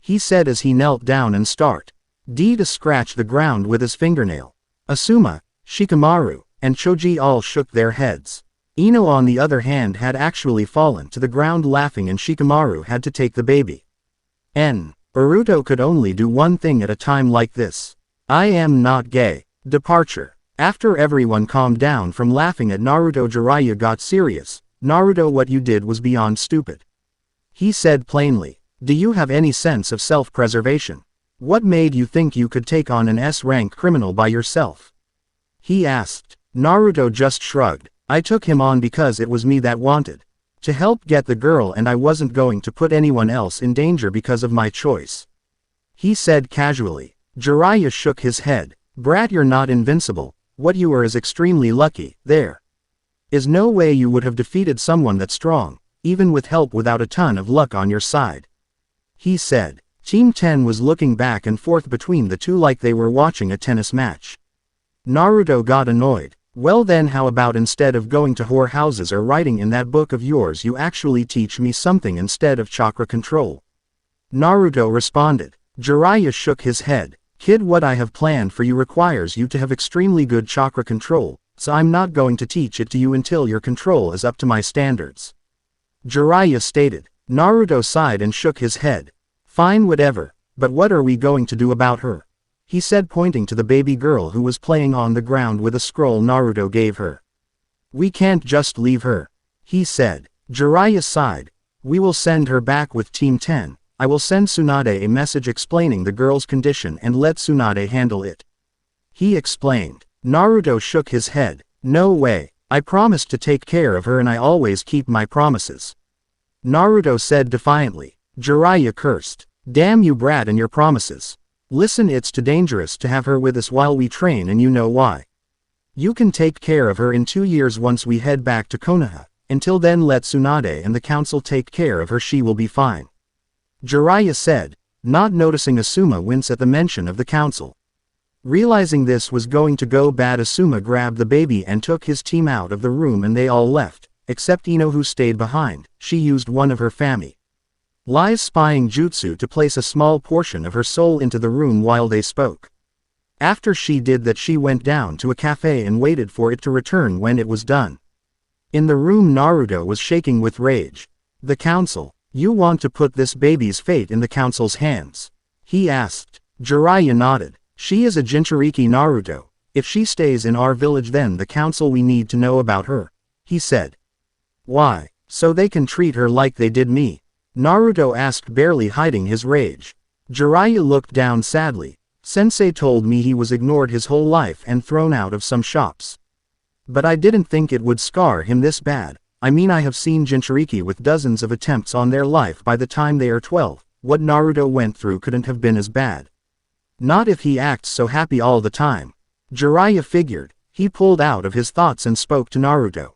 he said as he knelt down and started to scratch the ground with his fingernail. Asuma, Shikamaru, and Choji all shook their heads. Ino on the other hand had actually fallen to the ground laughing, and Shikamaru had to take the baby. Naruto could only do one thing at a time like this. I am not gay. Departure. After everyone calmed down from laughing at Naruto, Jiraiya got serious. Naruto, what you did was beyond stupid, he said plainly. Do you have any sense of self-preservation? What made you think you could take on an S-rank criminal by yourself? He asked. Naruto just shrugged. I took him on because it was me that wanted To help get the girl, and I wasn't going to put anyone else in danger because of my choice," he said casually. Jiraiya shook his head. "Brat, you're not invincible. What you are is extremely lucky. There is no way you would have defeated someone that strong, even with help, without a ton of luck on your side," he said. Team 10 was looking back and forth between the two like they were watching a tennis match. Naruto got annoyed. "Well then, how about instead of going to whorehouses or writing in that book of yours, you actually teach me something instead of chakra control?" Naruto responded. Jiraiya shook his head. "Kid, what I have planned for you requires you to have extremely good chakra control, so I'm not going to teach it to you until your control is up to my standards," Jiraiya stated. Naruto sighed and shook his head. "Fine, whatever, but what are we going to do about her?" he said, pointing to the baby girl who was playing on the ground with a scroll Naruto gave her. "We can't just leave her," he said. Jiraiya sighed. "We will send her back with Team 10. I will send Tsunade a message explaining the girl's condition and let Tsunade handle it," he explained. Naruto shook his head. "No way. I promised to take care of her and I always keep my promises," Naruto said defiantly. Jiraiya cursed. "Damn you, brat, and your promises. Listen, it's too dangerous to have her with us while we train, and you know why. You can take care of her in 2 years once we head back to Konoha. Until then, let Tsunade and the council take care of her. She will be fine," Jiraiya said, not noticing Asuma wince at the mention of the council. Realizing this was going to go bad, Asuma grabbed the baby and took his team out of the room, and they all left, except INO, who stayed behind. She used one of her family's spying jutsu to place a small portion of her soul into the room while they spoke. After she did that, she went down to a cafe and waited for it to return. When it was done, in the room, Naruto was shaking with rage. "The council? You want to put this baby's fate in the council's hands?" he asked. Jiraiya nodded. "She is a Jinchuriki, Naruto. If she stays in our village, then the council we need to know about her," he said. "Why? So they can treat her like they did me?" Naruto asked, barely hiding his rage. Jiraiya looked down sadly. "Sensei told me he was ignored his whole life and thrown out of some shops. But I didn't think it would scar him this bad. I mean, I have seen Jinchuriki with dozens of attempts on their life by the time they are 12. What Naruto went through couldn't have been as bad. Not if he acts so happy all the time," Jiraiya figured. He pulled out of his thoughts and spoke to Naruto.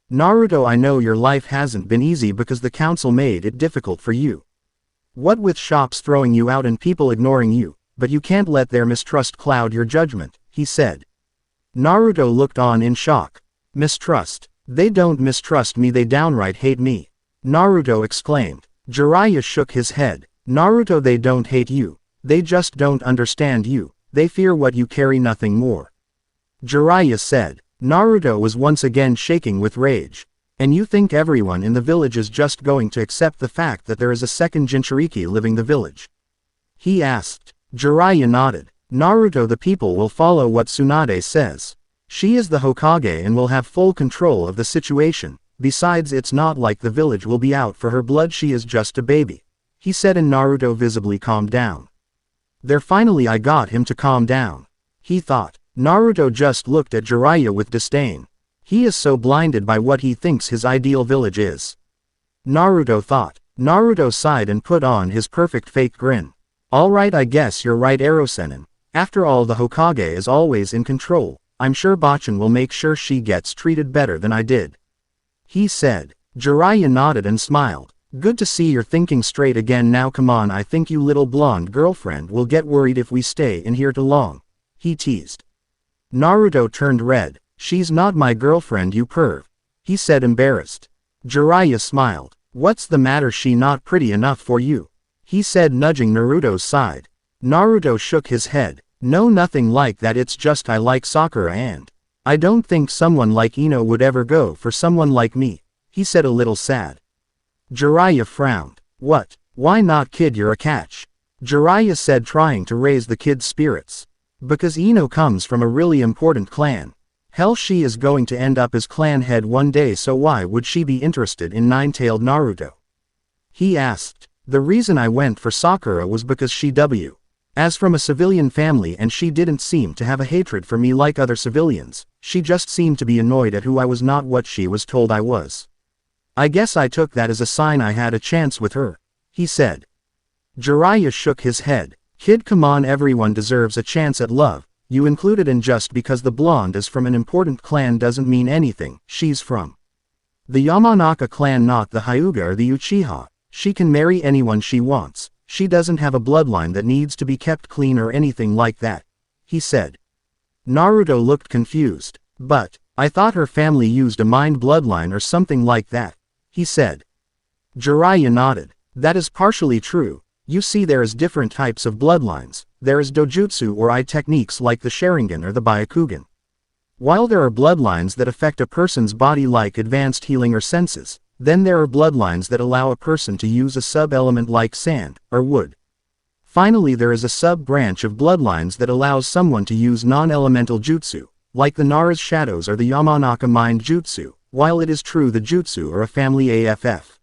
"Naruto, I know your life hasn't been easy because the council made it difficult for you. What with shops throwing you out and people ignoring you, but you can't let their mistrust cloud your judgment," he said. Naruto looked on in shock. "Mistrust? They don't mistrust me, they downright hate me," Naruto exclaimed. Jiraiya shook his head. "Naruto, they don't hate you. They just don't understand you. They fear what you carry, nothing more," Jiraiya said. Naruto was once again shaking with rage. "And you think everyone in the village is just going to accept the fact that there is a second Jinchuriki living the village?" he asked. Jiraiya nodded. "Naruto, the people will follow what Tsunade says. She is the Hokage and will have full control of the situation. Besides, it's not like the village will be out for her blood. She is just a baby," he said, and Naruto visibly calmed down. "There, finally I got him to calm down," he thought. Naruto just looked at Jiraiya with disdain. He is so blinded by what he thinks his ideal village is, Naruto thought. Naruto sighed and put on his perfect fake grin. "Alright, I guess you're right, Erosenin. After all, the Hokage is always in control. I'm sure Bachan will make sure she gets treated better than I did," he said. Jiraiya nodded and smiled. "Good to see you're thinking straight again now. Come on, I think you little blonde girlfriend will get worried if we stay in here too long," he teased. Naruto turned red. "She's not my girlfriend, you perv," he said, embarrassed. Jiraiya smiled. "What's the matter? She not pretty enough for you?" he said, nudging Naruto's side. Naruto shook his head. "No, nothing like that. It's just I like Sakura and I don't think someone like INO would ever go for someone like me," he said, a little sad. Jiraiya frowned. "What? Why not, kid? You're a catch," Jiraiya said, trying to raise the kid's spirits. "Because INO comes from a really important clan. Hell, she is going to end up as clan head one day, so why would she be interested in nine-tailed Naruto?" he asked. "The reason I went for Sakura was because she as from a civilian family, and she didn't seem to have a hatred for me like other civilians. She just seemed to be annoyed at who I was, not what she was told I was," I guess I took that as a sign I had a chance with her, he said. Jiraiya shook his head. Kid, come on, everyone deserves a chance at love, you included, and just because the blonde is from an important clan doesn't mean anything. She's from the Yamanaka clan, not the Hyuga or the Uchiha. She can marry anyone she wants. She doesn't have a bloodline that needs to be kept clean or anything like that, he said. Naruto looked confused. But I thought her family used a mind bloodline or something like that, he said. Jiraiya nodded. That is partially true. You see, there is different types of bloodlines. There is dojutsu or eye techniques like the Sharingan or the Byakugan. While there are bloodlines that affect a person's body like advanced healing or senses, then there are bloodlines that allow a person to use a sub-element like sand or wood. Finally, there is a sub-branch of bloodlines that allows someone to use non-elemental jutsu, like the Nara's shadows or the Yamanaka mind jutsu. While it is true the jutsu are a family AFF.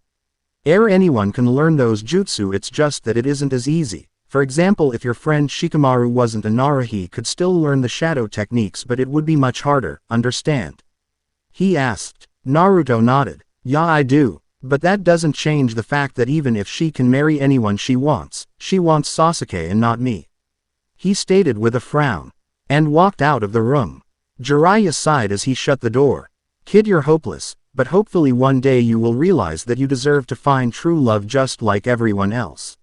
Anyone can learn those jutsu, it's just that it isn't as easy. For example, if your friend Shikamaru wasn't a Nara, he could still learn the shadow techniques, but it would be much harder, understand? He asked. Naruto nodded. Yeah, I do. But that doesn't change the fact that even if she can marry anyone she wants Sasuke and not me, he stated with a frown, and walked out of the room. Jiraiya sighed as he shut the door. Kid, you're hopeless, but hopefully one day you will realize that you deserve to find true love just like everyone else.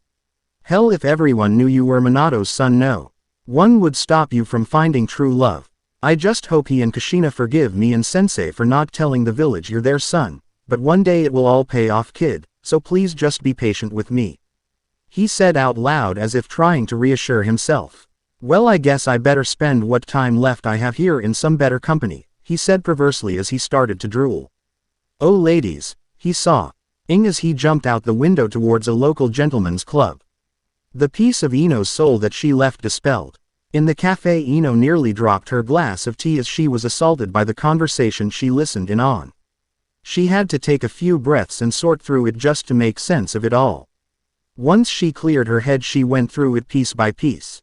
Hell, if everyone knew you were Minato's son, no one would stop you from finding true love. I just hope he and Kushina forgive me and Sensei for not telling the village you're their son, but one day it will all pay off, kid, so please just be patient with me, he said out loud as if trying to reassure himself. Well, I guess I better spend what time left I have here in some better company, he said perversely as he started to drool. Oh ladies, he saw Ing as he jumped out the window towards a local gentleman's club. The piece of Ino's soul that she left dispelled. In the cafe, Ino nearly dropped her glass of tea as she was assaulted by the conversation she listened in on. She had to take a few breaths and sort through it just to make sense of it all. Once she cleared her head, she went through it piece by piece.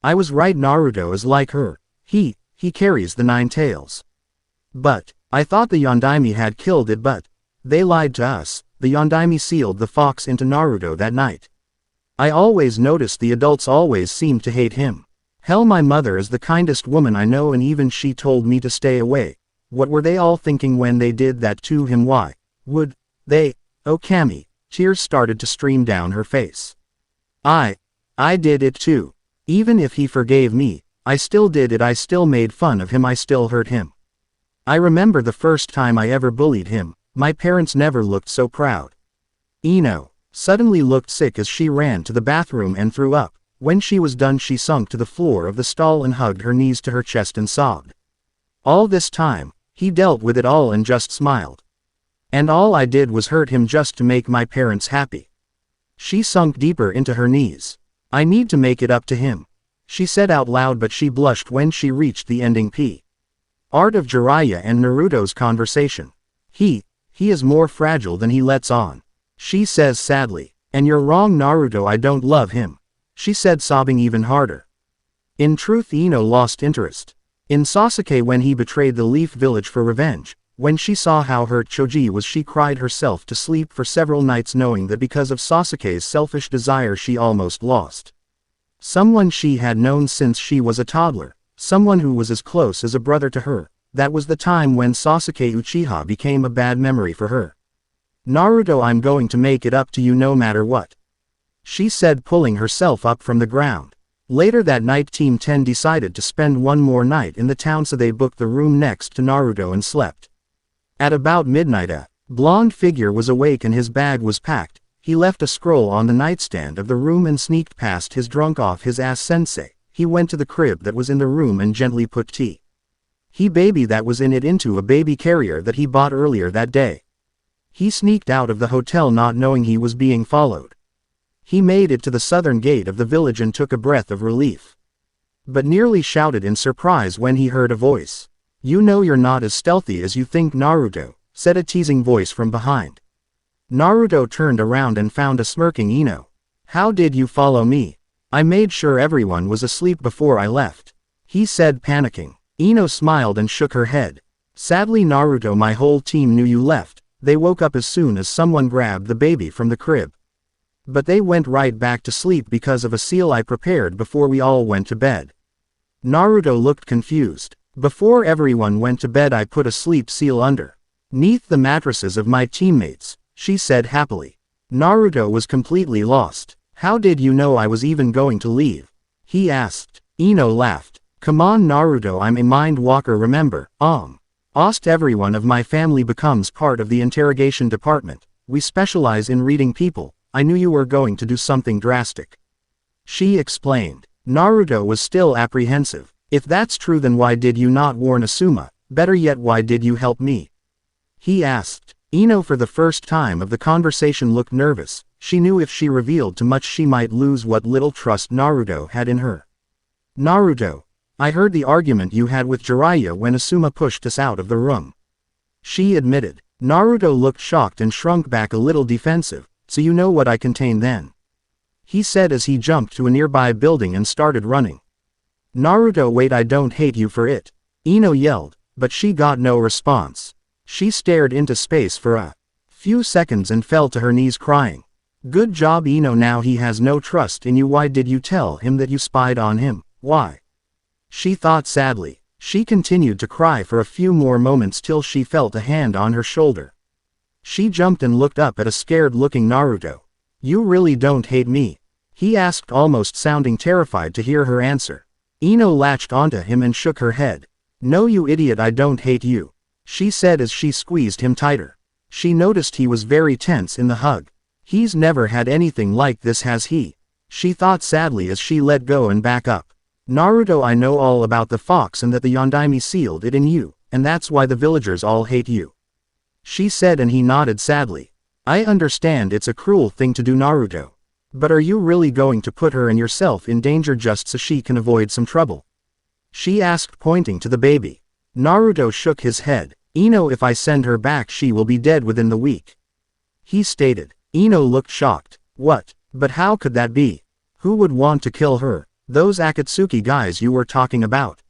I was right, Naruto is like her. He carries the 9 tails. But I thought the Yondaime had killed it, but they lied to us. The Yondaime sealed the fox into Naruto that night. I always noticed the adults always seemed to hate him. Hell, my mother is the kindest woman I know, and even she told me to stay away. What were they all thinking when they did that to him? Why would they? Oh Cammy, tears started to stream down her face. I did it too. Even if he forgave me, I still did it. I still made fun of him. I still hurt him. I remember the first time I ever bullied him. My parents never looked so proud. Ino suddenly looked sick as she ran to the bathroom and threw up. When she was done, she sunk to the floor of the stall and hugged her knees to her chest and sobbed. All this time, he dealt with it all and just smiled. And all I did was hurt him just to make my parents happy. She sunk deeper into her knees. I need to make it up to him, she said out loud, but she blushed when she reached the ending part of Jiraiya and Naruto's conversation. He is more fragile than he lets on, she says sadly. And you're wrong, Naruto, I don't love him, she said, sobbing even harder. In truth, Ino lost interest in Sasuke when he betrayed the Leaf Village for revenge. When she saw how hurt Choji was, she cried herself to sleep for several nights, knowing that because of Sasuke's selfish desire she almost lost someone she had known since she was a toddler, someone who was as close as a brother to her. That was the time when Sasuke Uchiha became a bad memory for her. Naruto, I'm going to make it up to you no matter what, she said, pulling herself up from the ground. Later that night, Team 10 decided to spend one more night in the town, so they booked the room next to Naruto and slept. At about midnight, a blonde figure was awake and his bag was packed. He left a scroll on the nightstand of the room and sneaked past his drunk off his ass sensei. He went to the crib that was in the room and gently put baby that was in it into a baby carrier that he bought earlier that day. He sneaked out of the hotel not knowing he was being followed. He made it to the southern gate of the village and took a breath of relief, but nearly shouted in surprise when he heard a voice. You know you're not as stealthy as you think, Naruto, said a teasing voice from behind. Naruto turned around and found a smirking Ino. How did you follow me? I made sure everyone was asleep before I left, he said, panicking. Ino smiled and shook her head. Sadly, Naruto, my whole team knew you left, They woke up as soon as someone grabbed the baby from the crib. But they went right back to sleep because of a seal I prepared before we all went to bed. Naruto looked confused. Before everyone went to bed I put a sleep seal underneath the mattresses of my teammates, she said happily. Naruto was completely lost. How did you know I was even going to leave? He asked. Ino laughed. Come on Naruto, I'm a mind walker, remember? Almost everyone of my family becomes part of the interrogation department. We specialize in reading people. I knew you were going to do something drastic. She explained. Naruto was still apprehensive. If that's true, then why did you not warn Asuma? Better yet, why did you help me? He asked. Ino for the first time of the conversation looked nervous. She knew if she revealed too much she might lose what little trust Naruto had in her. Naruto, I heard the argument you had with Jiraiya when Asuma pushed us out of the room. She admitted. Naruto looked shocked and shrunk back a little defensive. So you know what I contain then? He said as he jumped to a nearby building and started running. Naruto, wait, I don't hate you for it. Ino yelled, but she got no response. She stared into space for a few seconds and fell to her knees crying. Good job Ino, now he has no trust in you. Why did you tell him that you spied on him? Why? She thought sadly. She continued to cry for a few more moments till she felt a hand on her shoulder. She jumped and looked up at a scared-looking Naruto. You really don't hate me? He asked, almost sounding terrified to hear her answer. Ino latched onto him and shook her head. No you idiot, I don't hate you, she said as she squeezed him tighter. She noticed he was very tense in the hug. He's never had anything like this, has he? She thought sadly as she let go and back up. Naruto, I know all about the fox and that the Yondaime sealed it in you, and that's why the villagers all hate you, she said, and he nodded sadly. I understand it's a cruel thing to do, Naruto. But are you really going to put her and yourself in danger just so she can avoid some trouble? She asked, pointing to the baby. Naruto shook his head. Ino, if I send her back she will be dead within the week, he stated. Ino looked shocked. What? But how could that be? Who would want to kill her? Those Akatsuki guys you were talking about?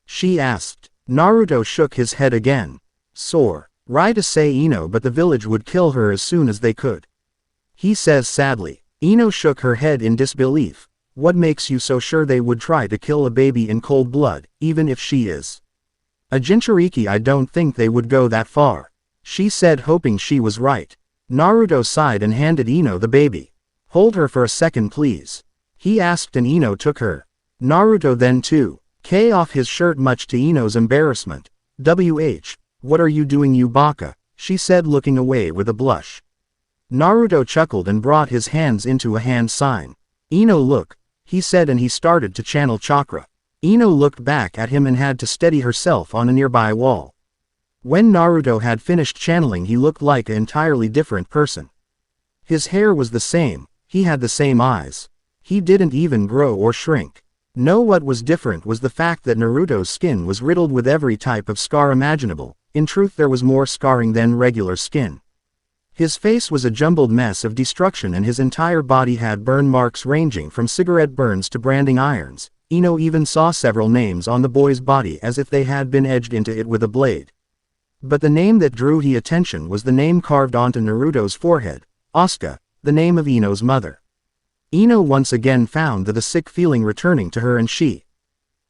She asked. Naruto shook his head again. Sore. Right to say Ino, but the village would kill her as soon as they could, he says sadly. Ino shook her head in disbelief. What makes you so sure they would try to kill a baby in cold blood, even if she is a Jinchuriki? I don't think they would go that far, she said, hoping she was right. Naruto sighed and handed Ino the baby. Hold her for a second please, he asked, and Ino took her. Naruto then took off his shirt much to Ino's embarrassment. What are you doing, you baka? She said, looking away with a blush. Naruto chuckled and brought his hands into a hand sign. Ino, look, he said, and he started to channel chakra. Ino looked back at him and had to steady herself on a nearby wall. When Naruto had finished channeling he looked like an entirely different person. His hair was the same, he had the same eyes. He didn't even grow or shrink. No, what was different was the fact that Naruto's skin was riddled with every type of scar imaginable. In truth, there was more scarring than regular skin. His face was a jumbled mess of destruction and his entire body had burn marks ranging from cigarette burns to branding irons. Ino even saw several names on the boy's body as if they had been edged into it with a blade. But the name that drew his attention was the name carved onto Naruto's forehead, Asuka, the name of Ino's mother. Ino once again found that a sick feeling returning to her, and she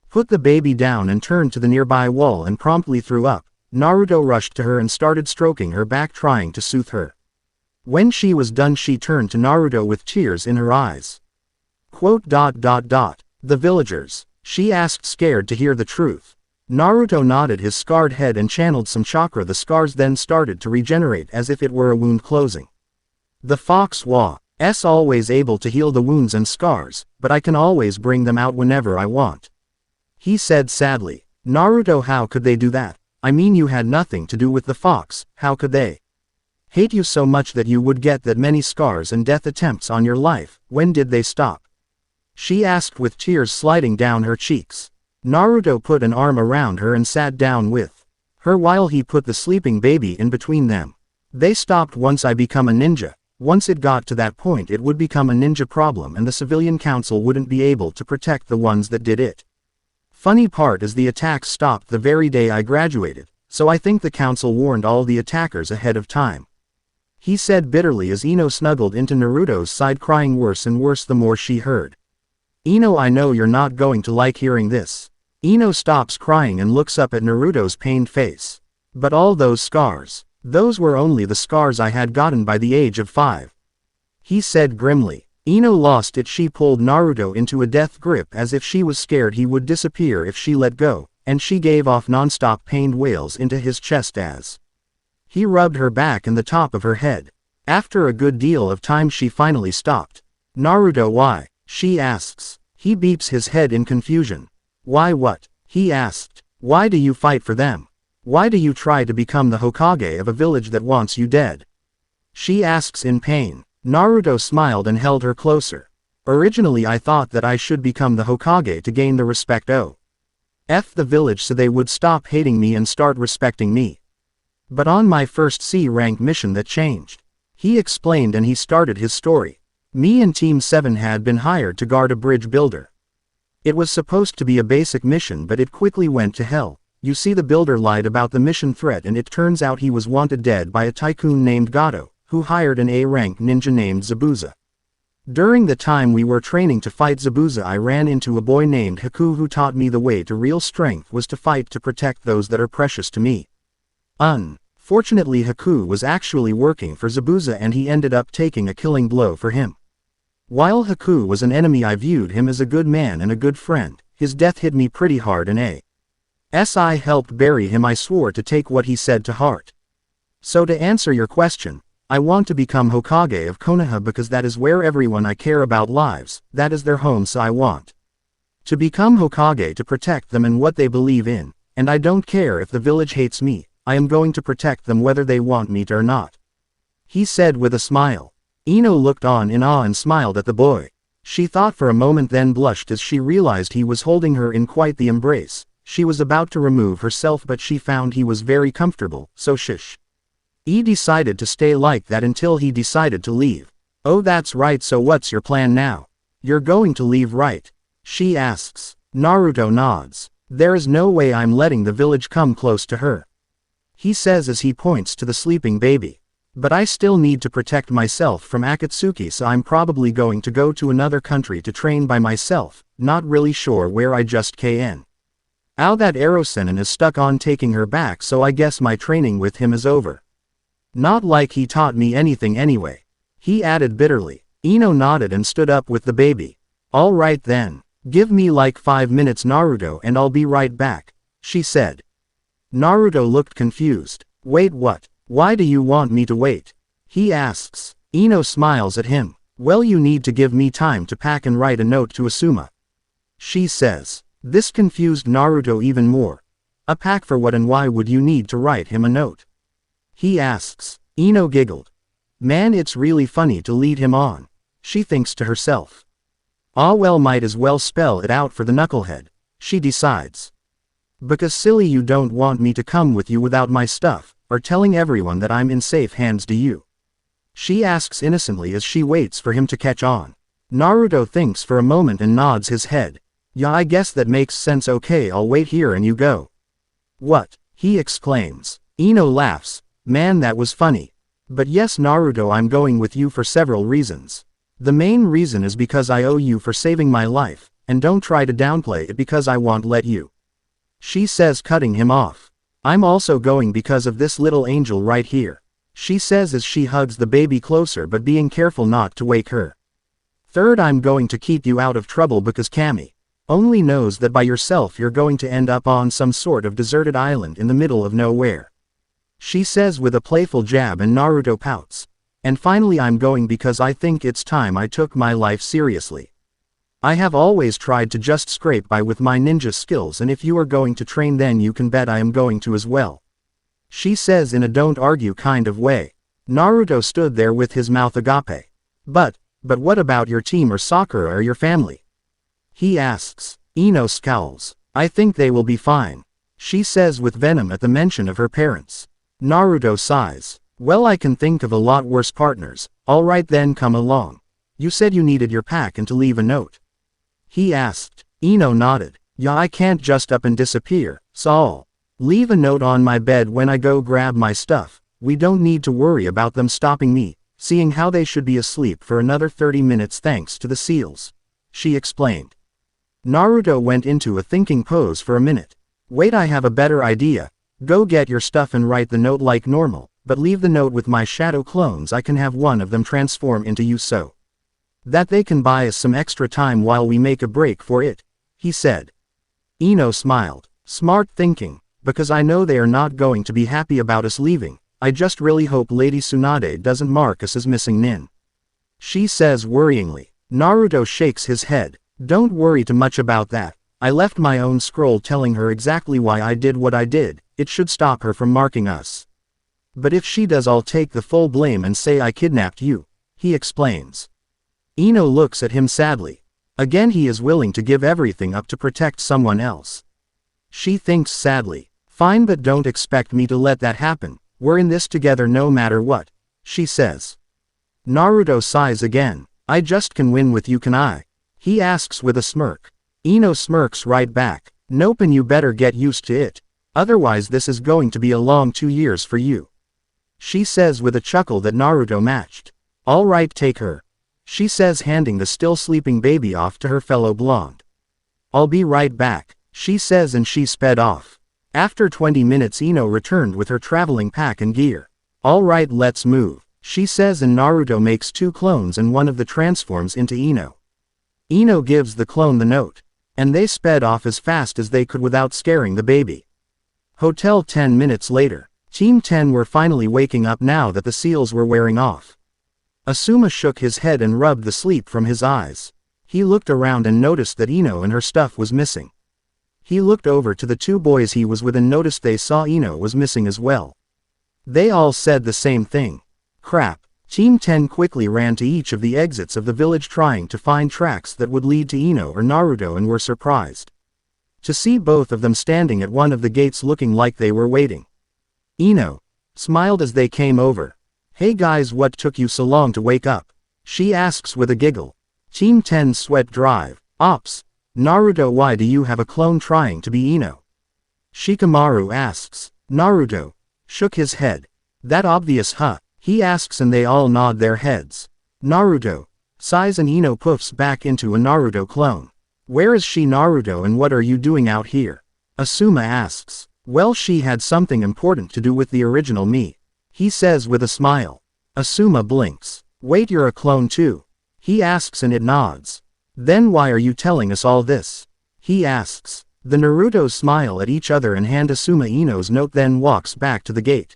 put the baby down and turned to the nearby wall and promptly threw up. Naruto rushed to her and started stroking her back, trying to soothe her. When she was done she turned to Naruto with tears in her eyes. The villagers? She asked, scared to hear the truth. Naruto nodded his scarred head and channeled some chakra. The scars then started to regenerate as if it were a wound closing. The fox was always able to heal the wounds and scars, but I can always bring them out whenever I want, he said sadly. Naruto, how could they do that? I mean, you had nothing to do with the fox. How could they hate you so much that you would get that many scars and death attempts on your life? When did they stop? She asked with tears sliding down her cheeks. Naruto put an arm around her and sat down with her while he put the sleeping baby in between them. They stopped once I become a ninja. Once it got to that point it would become a ninja problem and the civilian council wouldn't be able to protect the ones that did it. Funny part is the attacks stopped the very day I graduated. so I think the council warned all the attackers ahead of time. He said bitterly as INO snuggled into Naruto's side, crying worse and worse the more she heard. INO, I know you're not going to like hearing this. INO stops crying and looks up at Naruto's pained face. But all those scars, those were only the scars I had gotten by the age of 5. He said grimly. INO lost it. She pulled Naruto into a death grip as if she was scared he would disappear if she let go, and she gave off non-stop pained wails into his chest as he rubbed her back and the top of her head. After a good deal of time she finally stopped. Naruto, why? She asks. He beeps his head in confusion. Why what? He asked. Why do you fight for them? Why do you try to become the Hokage of a village that wants you dead? She asks in pain. Naruto smiled and held her closer. Originally I thought that I should become the Hokage to gain the respect of the village so they would stop hating me and start respecting me. But on my first C-rank mission that changed. He explained and he started his story. Me and Team 7 had been hired to guard a bridge builder. It was supposed to be a basic mission but it quickly went to hell. You see, the builder lied about the mission threat and it turns out he was wanted dead by a tycoon named Gato, who hired an A-rank ninja named Zabuza. During the time we were training to fight Zabuza, I ran into a boy named Haku who taught me the way to real strength was to fight to protect those that are precious to me. Unfortunately, Haku was actually working for Zabuza and he ended up taking a killing blow for him. While Haku was an enemy, I viewed him as a good man and a good friend. His death hit me pretty hard and as I helped bury him I swore to take what he said to heart. So to answer your question, I want to become Hokage of Konoha because that is where everyone I care about lives, that is their home, so I want to become Hokage to protect them and what they believe in, and I don't care if the village hates me, I am going to protect them whether they want me to or not. He said with a smile. INO looked on in awe and smiled at the boy. She thought for a moment then blushed as she realized he was holding her in quite the embrace. She was about to remove herself but she found he was very comfortable, so he decided to stay like that until he decided to leave. Oh, that's right, so what's your plan now? You're going to leave, right? She asks. Naruto nods. There is no way I'm letting the village come close to her. He says as he points to the sleeping baby. But I still need to protect myself from Akatsuki, so I'm probably going to go to another country to train by myself, not really sure where. I just can. Ow, that Erosenin is stuck on taking her back, so I guess my training with him is over. Not like he taught me anything anyway. He added bitterly. INO nodded and stood up with the baby. All right then. Give me like 5 minutes, Naruto, and I'll be right back, she said. Naruto looked confused. Wait, what? Why do you want me to wait? He asks. INO smiles at him. Well, you need to give me time to pack and write a note to Asuma. She says. This confused Naruto even more. A pack for what and why would you need to write him a note? He asks. INO giggled. Man, it's really funny to lead him on. She thinks to herself. Ah well, might as well spell it out for the knucklehead, she decides. Because silly, you don't want me to come with you without my stuff, or telling everyone that I'm in safe hands, do you? She asks innocently as she waits for him to catch on. Naruto thinks for a moment and nods his head. Yeah, I guess that makes sense. Okay, I'll wait here and you go. What? He exclaims. INO laughs. Man, that was funny. But yes, Naruto, I'm going with you for several reasons. The main reason is because I owe you for saving my life, and don't try to downplay it because I won't let you. She says, cutting him off. I'm also going because of this little angel right here, she says as she hugs the baby closer but being careful not to wake her. Third, I'm going to keep you out of trouble because Kami only knows that by yourself you're going to end up on some sort of deserted island in the middle of nowhere, she says with a playful jab, and Naruto pouts. And finally, I'm going because I think it's time I took my life seriously. I have always tried to just scrape by with my ninja skills, and if you are going to train then you can bet I am going to as well, she says in a don't argue kind of way. Naruto stood there with his mouth agape. But what about your team or Sakura or your family? He asks. INO scowls. I think they will be fine, she says with venom at the mention of her parents. Naruto sighs. Well, I can think of a lot worse partners. Alright then, come along. You said you needed your pack and to leave a note, he asked. INO nodded. Yeah, I can't just up and disappear, so Leave a note on my bed when I go grab my stuff. We don't need to worry about them stopping me, seeing how they should be asleep for another 30 minutes thanks to the seals. She explained. Naruto went into a thinking pose for a minute. Wait, I have a better idea. Go get your stuff and write the note like normal, but leave the note with my shadow clones. I can have one of them transform into you so that they can buy us some extra time while we make a break for it, he said. INO smiled. Smart thinking, because I know they are not going to be happy about us leaving. I just really hope Lady Tsunade doesn't mark us as missing Nin. She says worryingly. Naruto shakes his head. Don't worry too much about that. I left my own scroll telling her exactly why I did what I did. It should stop her from marking us. But if she does, I'll take the full blame and say I kidnapped you, he explains. INO looks at him sadly. Again, he is willing to give everything up to protect someone else. She thinks sadly. Fine, but don't expect me to let that happen. We're in this together no matter what, she says. Naruto sighs again. I just can win with you, can I? He asks with a smirk. INO smirks right back. Nope, and you better get used to it. Otherwise this is going to be a long 2 years for you. She says with a chuckle that Naruto matched. All right, take her, she says, handing the still sleeping baby off to her fellow blonde. I'll be right back, she says, and she sped off. After 20 minutes INO returned with her traveling pack and gear. All right, let's move, she says, and Naruto makes 2 clones and one of the transforms into INO. INO gives the clone the note, and they sped off as fast as they could without scaring the baby. Hotel 10 minutes later. Team 10 were finally waking up now that the seals were wearing off. Asuma shook his head and rubbed the sleep from his eyes. He looked around and noticed that INO and her stuff was missing. He looked over to the 2 boys he was with and noticed they saw INO was missing as well. They all said the same thing. Crap. Team 10 quickly ran to each of the exits of the village trying to find tracks that would lead to INO or Naruto, and were surprised to see both of them standing at one of the gates looking like they were waiting. INO smiled as they came over. Hey guys, what took you so long to wake up? She asks with a giggle. Team 10's sweat drive. Ops. Naruto, why do you have a clone trying to be INO? Shikamaru asks. Naruto shook his head. That obvious, huh? He asks, and they all nod their heads. Naruto sighs and INO poofs back into a Naruto clone. Where is she, Naruto, and what are you doing out here? Asuma asks. Well, she had something important to do with the original me, he says with a smile. Asuma blinks. Wait, you're a clone too? He asks, and it nods. Then why are you telling us all this? He asks. The Narutos smile at each other and hand Asuma INO's note, then walks back to the gate.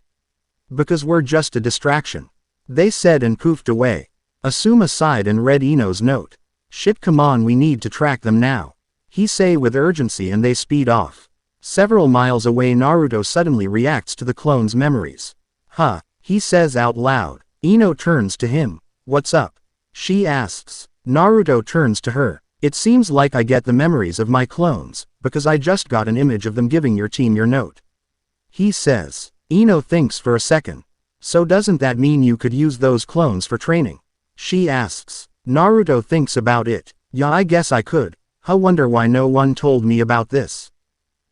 Because we're just a distraction, they said, and poofed away. Asuma sighed and read INO's note. Shit, come on, we need to track them now, he say with urgency, and they speed off. Several miles away, Naruto suddenly reacts to the clone's memories. Huh, he says out loud. INO turns to him. What's up? She asks. Naruto turns to her. It seems like I get the memories of my clones, because I just got an image of them giving your team your note, he says. INO thinks for a second. So doesn't that mean you could use those clones for training? She asks. Naruto thinks about it. Yeah, I guess I could. I wonder why no one told me about this.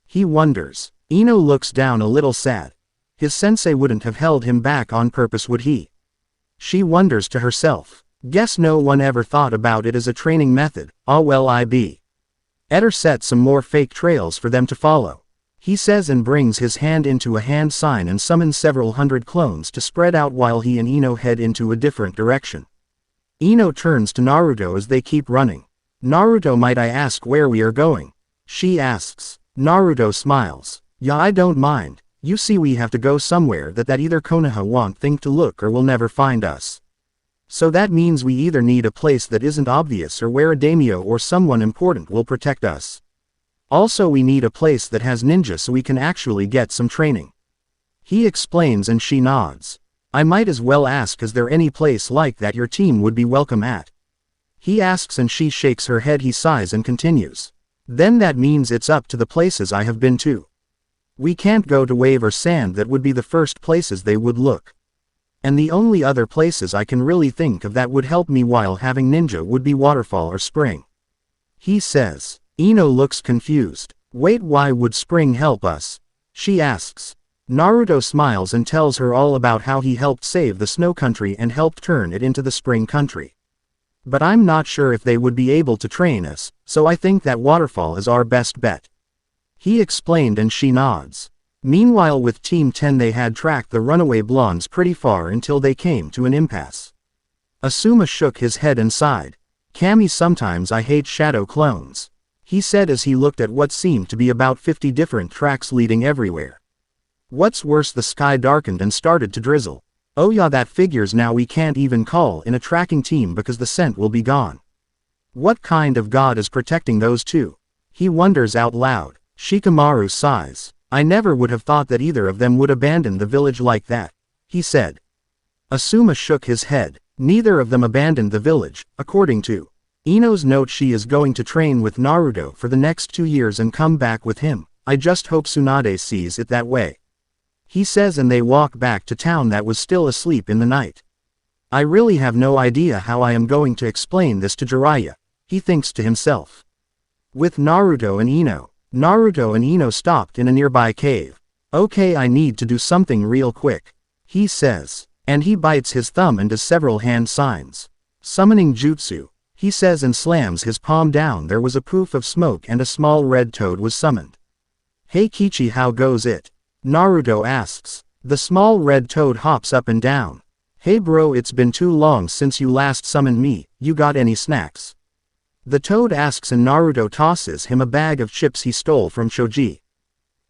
He wonders. INO looks down a little sad. His sensei wouldn't have held him back on purpose, would he? She wonders to herself. Guess no one ever thought about it as a training method. Ah well, I be better set some more fake trails for them to follow, he says, and brings his hand into a hand sign and summons several hundred clones to spread out while he and INO head into a different direction. INO turns to Naruto as they keep running. Naruto, might I ask where we are going? She asks. Naruto smiles. Yeah, I don't mind. You see, we have to go somewhere that either Konoha won't think to look or will never find us. So that means we either need a place that isn't obvious or where a daimyo or someone important will protect us. Also, we need a place that has ninja so we can actually get some training, he explains, and she nods. I might as well ask, is there any place like that your team would be welcome at? He asks, and she shakes her head. He sighs and continues. Then that means it's up to the places I have been to. We can't go to Wave or Sand, that would be the first places they would look. And the only other places I can really think of that would help me while having ninja would be Waterfall or Spring, he says. INO looks confused. Wait, why would Spring help us? she asks. Naruto smiles and tells her all about how he helped save the snow country and helped turn it into the spring country. But I'm not sure if they would be able to train us, so I think that waterfall is our best bet. He explained and she nods. Meanwhile with Team 10 they had tracked the runaway blondes pretty far until they came to an impasse. Asuma shook his head and sighed. Kami, sometimes I hate shadow clones, he said as he looked at what seemed to be about 50 different tracks leading everywhere. What's worse, the sky darkened and started to drizzle. Oh yeah, that figures, now we can't even call in a tracking team because the scent will be gone. What kind of god is protecting those two? He wonders out loud. Shikamaru sighs. I never would have thought that either of them would abandon the village like that, he said. Asuma shook his head. Neither of them abandoned the village, according to INO's note. She is going to train with Naruto for the next 2 years and come back with him. I just hope Tsunade sees it that way, he says, and they walk back to town that was still asleep in the night. I really have no idea how I am going to explain this to Jiraiya, he thinks to himself. With Naruto and Ino stopped in a nearby cave. Okay, I need to do something real quick, he says, and he bites his thumb and does several hand signs. Summoning jutsu, he says, and slams his palm down. There was a poof of smoke and a small red toad was summoned. Hey Kichi, how goes it? Naruto asks. The small red toad hops up and down. Hey bro, it's been too long since you last summoned me, you got any snacks? The toad asks, and Naruto tosses him a bag of chips he stole from Shoji.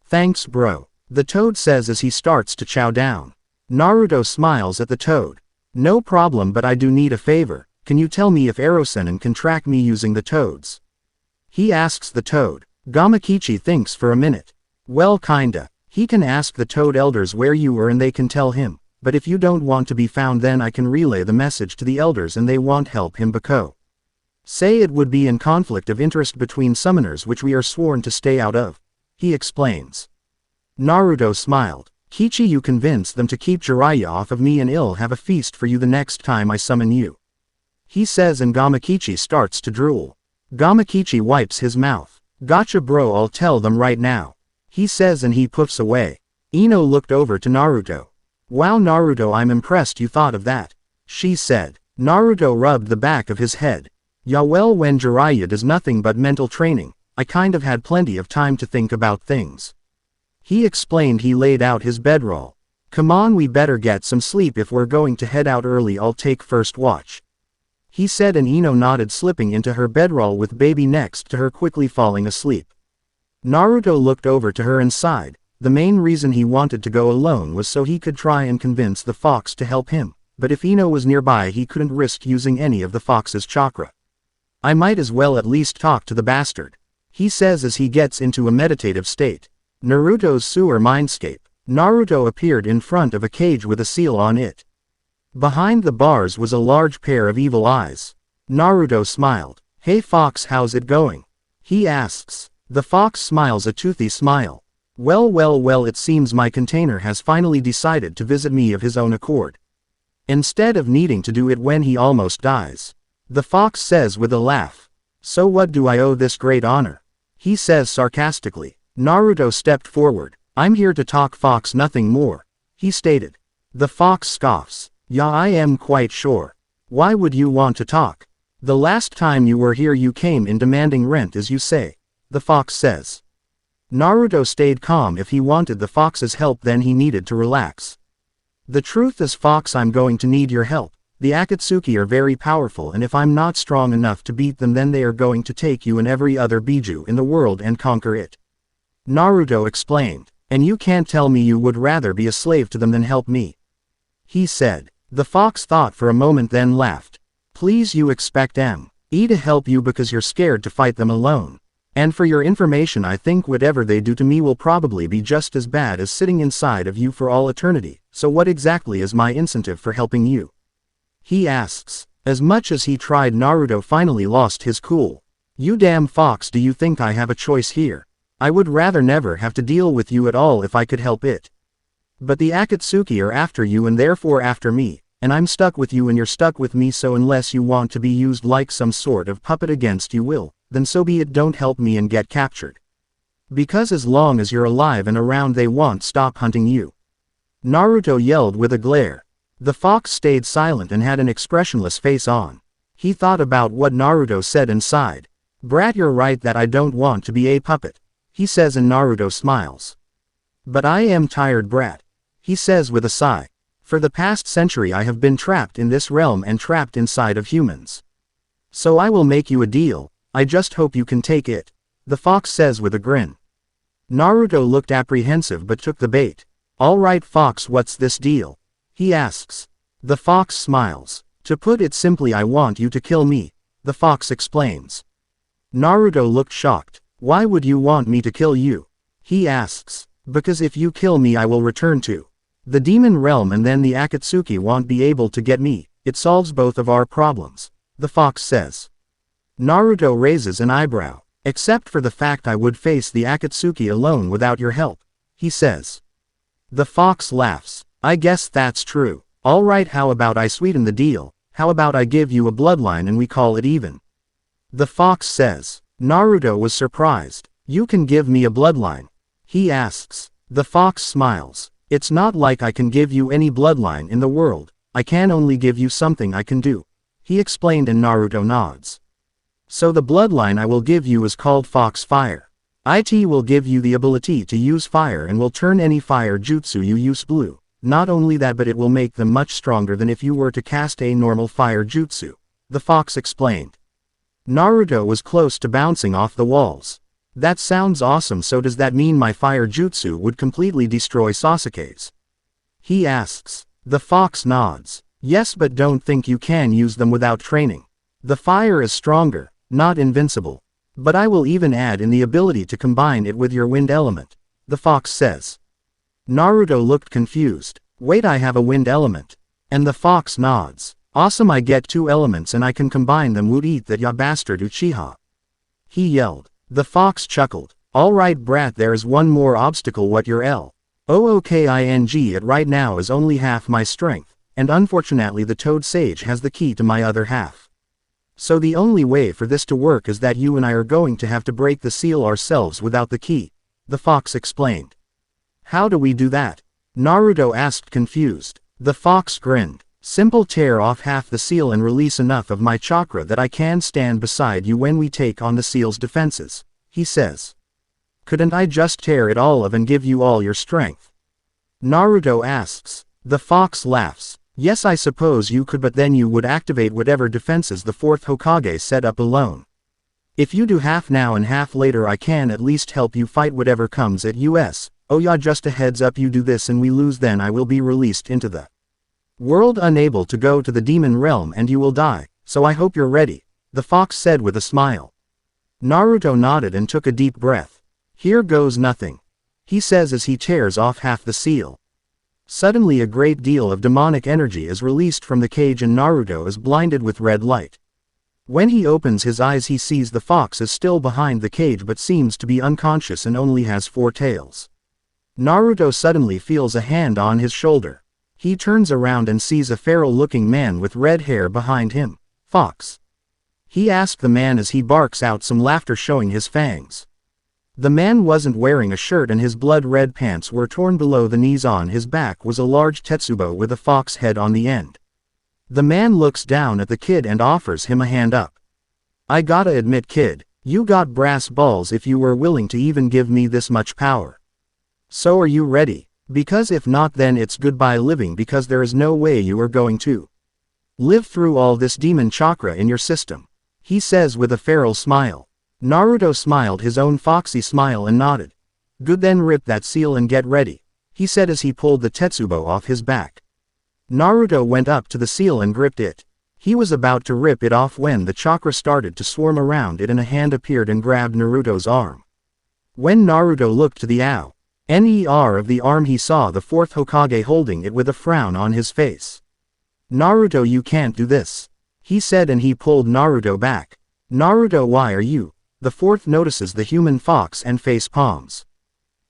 Thanks bro, the toad says as he starts to chow down. Naruto smiles at the toad. No problem, but I do need a favor. Can you tell me if Erosenin can track me using the toads? He asks the toad. Gamakichi thinks for a minute. Well, kinda. He can ask the toad elders where you were and they can tell him, but if you don't want to be found, then I can relay the message to the elders and they won't help him because say it would be in conflict of interest between summoners, which we are sworn to stay out of, he explains. Naruto smiled. Kichi, you convince them to keep Jiraiya off of me and I'll have a feast for you the next time I summon you, he says, and Gamakichi starts to drool. Gamakichi wipes his mouth. Gotcha bro, I'll tell them right now, he says, and he poofs away. Ino looked over to Naruto. Wow Naruto, I'm impressed you thought of that, she said. Naruto rubbed the back of his head. Yeah, well, when Jiraiya does nothing but mental training, I kind of had plenty of time to think about things, he explained. He laid out his bedroll. Come on, we better get some sleep if we're going to head out early. I'll take first watch, he said, and Ino nodded, slipping into her bedroll with baby next to her, quickly falling asleep. Naruto looked over to her and sighed. The main reason he wanted to go alone was so he could try and convince the fox to help him, but if Ino was nearby he couldn't risk using any of the fox's chakra. I might as well at least talk to the bastard, he says as he gets into a meditative state. Naruto's sewer mindscape. Naruto appeared in front of a cage with a seal on it. Behind the bars was a large pair of evil eyes. Naruto smiled. Hey fox, how's it going? He asks. The fox smiles a toothy smile. Well, it seems my container has finally decided to visit me of his own accord, instead of needing to do it when he almost dies, the fox says with a laugh. So what do I owe this great honor? He says sarcastically. Naruto stepped forward. I'm here to talk fox, nothing more, he stated. The fox scoffs. Yeah, I am quite sure. Why would you want to talk? The last time you were here you came in demanding rent, as you say, the fox says. Naruto stayed calm. If he wanted the fox's help, then he needed to relax. The truth is, fox, I'm going to need your help. The Akatsuki are very powerful, and if I'm not strong enough to beat them, then they are going to take you and every other Biju in the world and conquer it, Naruto explained. And you can't tell me you would rather be a slave to them than help me, he said. The fox thought for a moment, then laughed. Please, you expect me to help you because you're scared to fight them alone. And for your information, I think whatever they do to me will probably be just as bad as sitting inside of you for all eternity. So what exactly is my incentive for helping you? He asks. As much as he tried, Naruto finally lost his cool. You damn fox, do you think I have a choice here? I would rather never have to deal with you at all if I could help it. But the Akatsuki are after you and therefore after me, and I'm stuck with you and you're stuck with me, so unless you want to be used like some sort of puppet against you will, then so be it. Don't help me and get captured. Because as long as you're alive and around they won't stop hunting you. Naruto yelled with a glare. The fox stayed silent and had an expressionless face on. He thought about what Naruto said and sighed. Brat, you're right that I don't want to be a puppet, he says, and Naruto smiles. But I am tired, Brat, he says with a sigh. For the past century I have been trapped in this realm and trapped inside of humans. So I will make you a deal, I just hope you can take it, the fox says with a grin. Naruto looked apprehensive but took the bait. All right, fox, what's this deal? He asks. The fox smiles. To put it simply, I want you to kill me, the fox explains. Naruto looked shocked. Why would you want me to kill you? He asks. Because if you kill me I will return to the demon realm and then the Akatsuki won't be able to get me. It solves both of our problems, the fox says. Naruto raises an eyebrow. Except for the fact I would face the Akatsuki alone without your help, he says. The fox laughs. I guess that's true. Alright, how about I sweeten the deal? How about I give you a bloodline and we call it even? The fox says. Naruto was surprised. You can give me a bloodline? He asks. The fox smiles. It's not like I can give you any bloodline in the world, I can only give you something I can do, he explained, and Naruto nods. So the bloodline I will give you is called Fox Fire. It will give you the ability to use fire and will turn any fire jutsu you use blue. Not only that, but it will make them much stronger than if you were to cast a normal fire jutsu, the fox explained. Naruto was close to bouncing off the walls. That sounds awesome. So does that mean my fire jutsu would completely destroy Sasuke's? He asks. The fox nods. Yes, but don't think you can use them without training. The fire is stronger, not invincible. But I will even add in the ability to combine it with your wind element, the fox says. Naruto looked confused. Wait, I have a wind element? And the fox nods. Awesome, I get 2 elements and I can combine them. Would eat that, ya bastard Uchiha, he yelled. The fox chuckled. Alright, brat, there is one more obstacle. What your OOKING it right now is only half my strength, and unfortunately the Toad Sage has the key to my other half. So the only way for this to work is that you and I are going to have to break the seal ourselves without the key, the fox explained. How do we do that? Naruto asked, confused. The fox grinned. Simple, tear off half the seal and release enough of my chakra that I can stand beside you when we take on the seal's defenses, he says. Couldn't I just tear it all off and give you all your strength? Naruto asks. The fox laughs. Yes, I suppose you could, but then you would activate whatever defenses the 4th Hokage set up alone. If you do half now and half later, I can at least help you fight whatever comes at us. Oh yeah, just a heads up, you do this and we lose, then I will be released into the world, unable to go to the demon realm, and you will die, so I hope you're ready, the fox said with a smile. Naruto nodded and took a deep breath. Here goes nothing, he says as he tears off half the seal. Suddenly a great deal of demonic energy is released from the cage and Naruto is blinded with red light. When he opens his eyes he sees the fox is still behind the cage but seems to be unconscious and only has 4 tails. Naruto suddenly feels a hand on his shoulder. He turns around and sees a feral-looking man with red hair behind him. Fox, he asked the man as he barks out some laughter showing his fangs. The man wasn't wearing a shirt and his blood-red pants were torn below the knees. On his back was a large tetsubo with a fox head on the end. The man looks down at the kid and offers him a hand up. I gotta admit, kid, you got brass balls if you were willing to even give me this much power. So are you ready? Because if not, then it's goodbye living, because there is no way you are going to live through all this demon chakra in your system, he says with a feral smile. Naruto smiled his own foxy smile and nodded. Good, then rip that seal and get ready, he said as he pulled the tetsubo off his back. Naruto went up to the seal and gripped it. He was about to rip it off when the chakra started to swarm around it and a hand appeared and grabbed Naruto's arm. When Naruto looked to the NER of the arm, he saw the 4th Hokage holding it with a frown on his face. Naruto, you can't do this, he said, and he pulled Naruto back. Naruto, why are you? The 4th notices the human fox and face palms.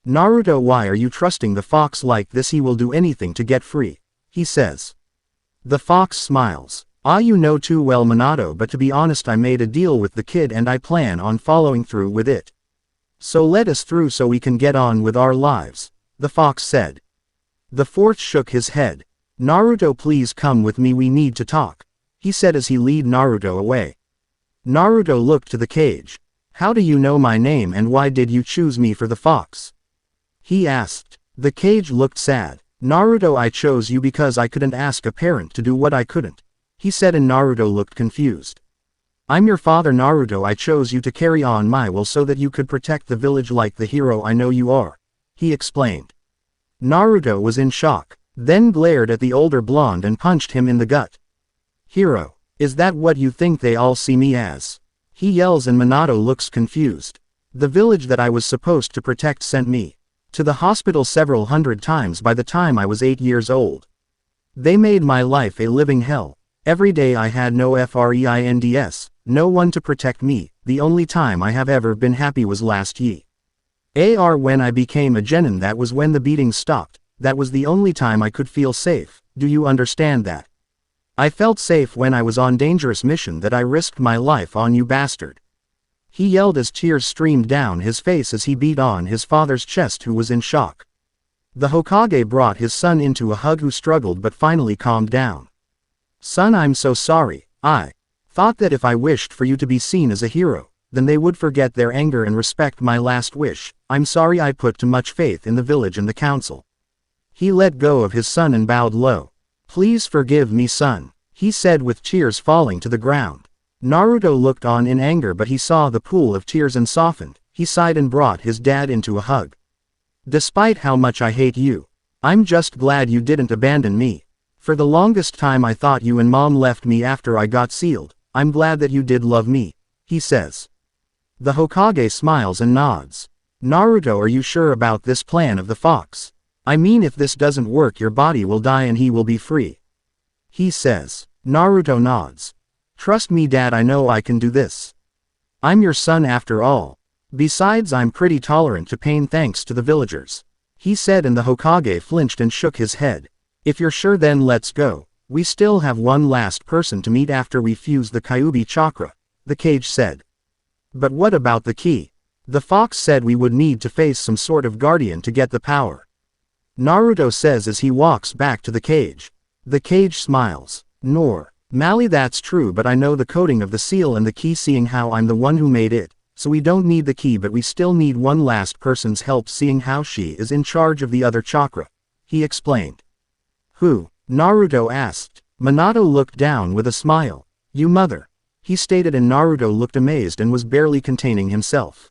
Naruto, why are you trusting the fox like this? He will do anything to get free, he says. The fox smiles. You know too well, Minato, but to be honest, I made a deal with the kid and I plan on following through with it. So let us through so we can get on with our lives, the fox said. The fourth shook his head. Naruto, please come with me, we need to talk, he said as he led Naruto away. Naruto looked to the cage. How do you know my name and why did you choose me for the fox? He asked. The cage looked sad. Naruto, I chose you because I couldn't ask a parent to do what I couldn't, he said, and Naruto looked confused. I'm your father Naruto, I chose you to carry on my will so that you could protect the village like the hero I know you are, he explained. Naruto was in shock, then glared at the older blonde and punched him in the gut. Hero, is that what you think they all see me as? He yells, and Minato looks confused. The village that I was supposed to protect sent me to the hospital several hundred times by the time I was 8 years old. They made my life a living hell. Every day I had no friends, no one to protect me. The only time I have ever been happy was last year. When I became a genin, that was when the beatings stopped. That was the only time I could feel safe. Do you understand that? I felt safe when I was on dangerous mission that I risked my life on, you bastard. He yelled as tears streamed down his face as he beat on his father's chest, who was in shock. The Hokage brought his son into a hug, who struggled but finally calmed down. Son, I'm so sorry. I thought that if I wished for you to be seen as a hero, then they would forget their anger and respect my last wish. I'm sorry I put too much faith in the village and the council. He let go of his son and bowed low. Please forgive me, son, he said with tears falling to the ground. Naruto looked on in anger, but he saw the pool of tears and softened. He sighed and brought his dad into a hug. Despite how much I hate you, I'm just glad you didn't abandon me. For the longest time I thought you and mom left me after I got sealed. I'm glad that you did love me, he says. The Hokage smiles and nods. Naruto, are you sure about this plan of the fox? I mean, if this doesn't work, your body will die and he will be free, he says. Naruto nods. Trust me, Dad, I know I can do this. I'm your son after all. Besides, I'm pretty tolerant to pain thanks to the villagers, he said, and the Hokage flinched and shook his head. If you're sure, then let's go. We still have one last person to meet after we fuse the Kyuubi chakra, the cage said. But what about the key? The fox said we would need to face some sort of guardian to get the power, Naruto says as he walks back to the cage. The cage smiles. Normally that's true, but I know the coding of the seal and the key, seeing how I'm the one who made it, so we don't need the key, but we still need one last person's help, seeing how she is in charge of the other chakra, he explained. Who? Naruto asked. Minato looked down with a smile. You mother, he stated, and Naruto looked amazed and was barely containing himself.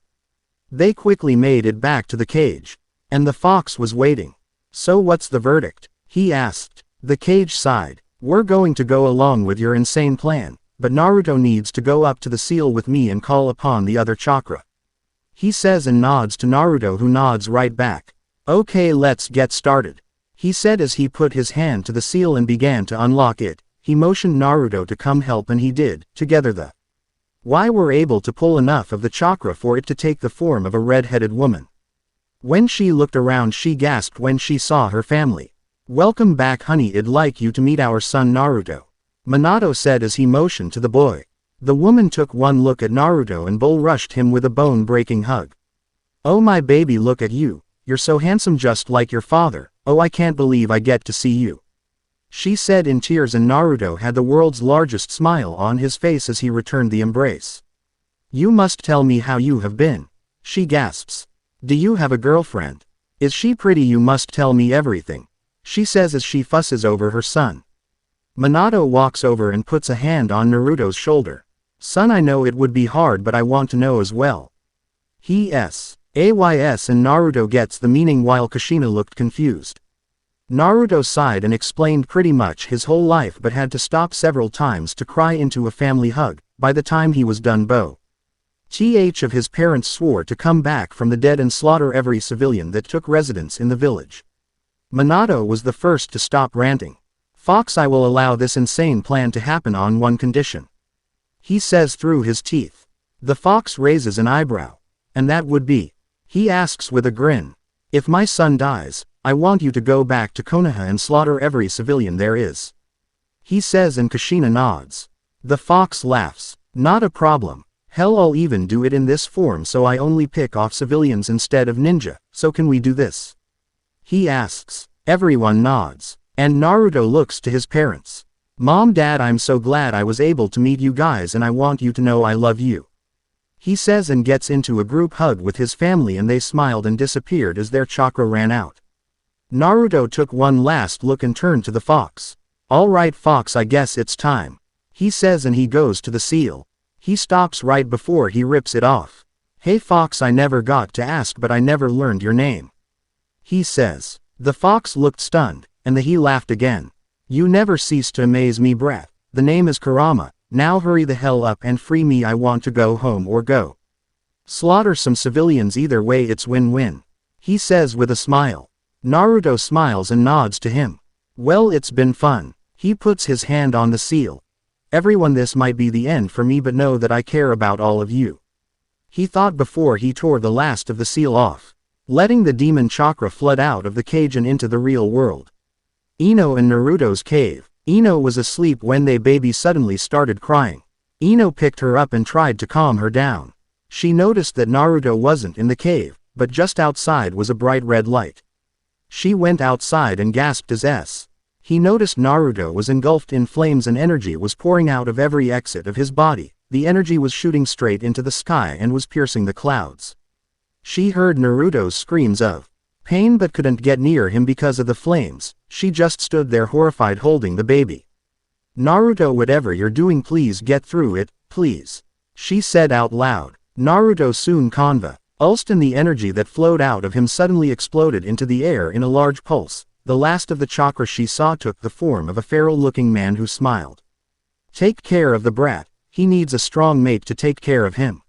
They quickly made it back to the cage, and the fox was waiting. So what's the verdict? He asked. The cage sighed. We're going to go along with your insane plan, but Naruto needs to go up to the seal with me and call upon the other chakra, he says, and nods to Naruto, who nods right back. Okay, let's get started, he said as he put his hand to the seal and began to unlock it. He motioned Naruto to come help, and he did. Together the were able to pull enough of the chakra for it to take the form of a red-headed woman. When she looked around, she gasped when she saw her family. Welcome back, honey, I'd like you to meet our son Naruto, Minato said as he motioned to the boy. The woman took one look at Naruto and bull rushed him with a bone-breaking hug. Oh my baby, look at you, you're so handsome, just like your father. Oh, I can't believe I get to see you, she said in tears, and Naruto had the world's largest smile on his face as he returned the embrace. You must tell me how you have been, she gasps. Do you have a girlfriend? Is she pretty? You must tell me everything, she says as she fusses over her son. Minato walks over and puts a hand on Naruto's shoulder. Son, I know it would be hard, but I want to know as well. He says, and Naruto gets the meaning while Kushina looked confused. Naruto sighed and explained pretty much his whole life, but had to stop several times to cry into a family hug. By the time he was done, both of his parents swore to come back from the dead and slaughter every civilian that took residence in the village. Minato was the first to stop ranting. Fox, I will allow this insane plan to happen on one condition, he says through his teeth. The fox raises an eyebrow. And that would be? He asks with a grin. If my son dies, I want you to go back to Konoha and slaughter every civilian there is, he says, and Kushina nods. The fox laughs. Not a problem. Hell, I'll even do it in this form, so I only pick off civilians instead of ninja, so can we do this? He asks. Everyone nods. And Naruto looks to his parents. Mom, Dad, I'm so glad I was able to meet you guys, and I want you to know I love you. He says and gets into a group hug with his family, and they smiled and disappeared as their chakra ran out. Naruto took one last look and turned to the fox. All right, Fox, I guess it's time. He says, and he goes to the seal. He stops right before he rips it off. Hey Fox, I never got to ask, but I never learned your name. He says. The fox looked stunned, and he laughed again. You never cease to amaze me, brat. The name is Kurama. Now hurry the hell up and free me. I want to go home or go slaughter some civilians. Either way it's win-win. He says with a smile. Naruto smiles and nods to him. Well, it's been fun. He puts his hand on the seal. Everyone, this might be the end for me, but know that I care about all of you. He thought before he tore the last of the seal off, letting the demon chakra flood out of the cage and into the real world. INO in Naruto's cave. INO was asleep when they baby suddenly started crying. INO picked her up and tried to calm her down. She noticed that Naruto wasn't in the cave, but just outside was a bright red light. She went outside and gasped as he noticed Naruto was engulfed in flames and energy was pouring out of every exit of his body. The energy was shooting straight into the sky and was piercing the clouds. She heard Naruto's screams of pain but couldn't get near him because of the flames. She just stood there horrified, holding the baby. Naruto, whatever you're doing, please get through it, please. She said out loud. Naruto soon convulsed, and the energy that flowed out of him suddenly exploded into the air in a large pulse. The last of the chakra she saw took the form of a feral-looking man who smiled. Take care of the brat. He needs a strong mate to take care of him.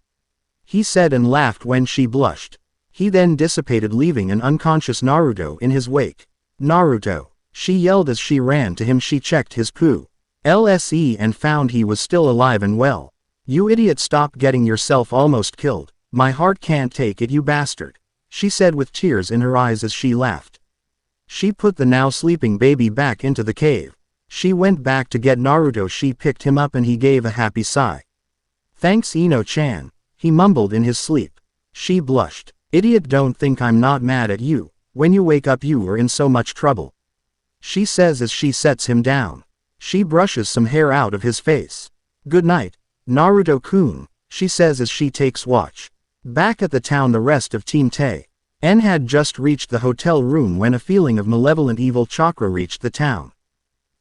He said and laughed when she blushed. He then dissipated, leaving an unconscious Naruto in his wake. Naruto, she yelled as she ran to him. She checked his pulse and found he was still alive and well. You idiot, stop getting yourself almost killed. My heart can't take it, you bastard. She said with tears in her eyes as she laughed. She put the now sleeping baby back into the cave. She went back to get Naruto. She picked him up and he gave a happy sigh. Thanks, Ino-chan, he mumbled in his sleep. She blushed. Idiot, don't think I'm not mad at you. When you wake up you are in so much trouble. She says as she sets him down. She brushes some hair out of his face. Good night, Naruto-kun, she says as she takes watch. Back at the town, the rest of Team N had just reached the hotel room when a feeling of malevolent evil chakra reached the town.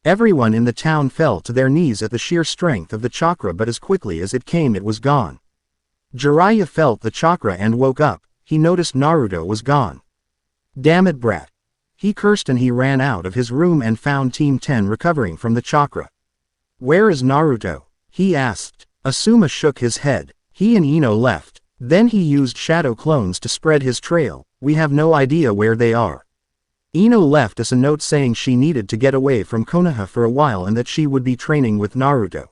Everyone in the town fell to their knees at the sheer strength of the chakra, but as quickly as it came it was gone. Jiraiya felt the chakra and woke up. He noticed Naruto was gone. Damn it, brat. He cursed and he ran out of his room and found Team 10 recovering from the chakra. Where is Naruto? He asked. Asuma shook his head. He and Ino left. Then he used shadow clones to spread his trail. We have no idea where they are. Ino left us a note saying she needed to get away from Konoha for a while and that she would be training with Naruto.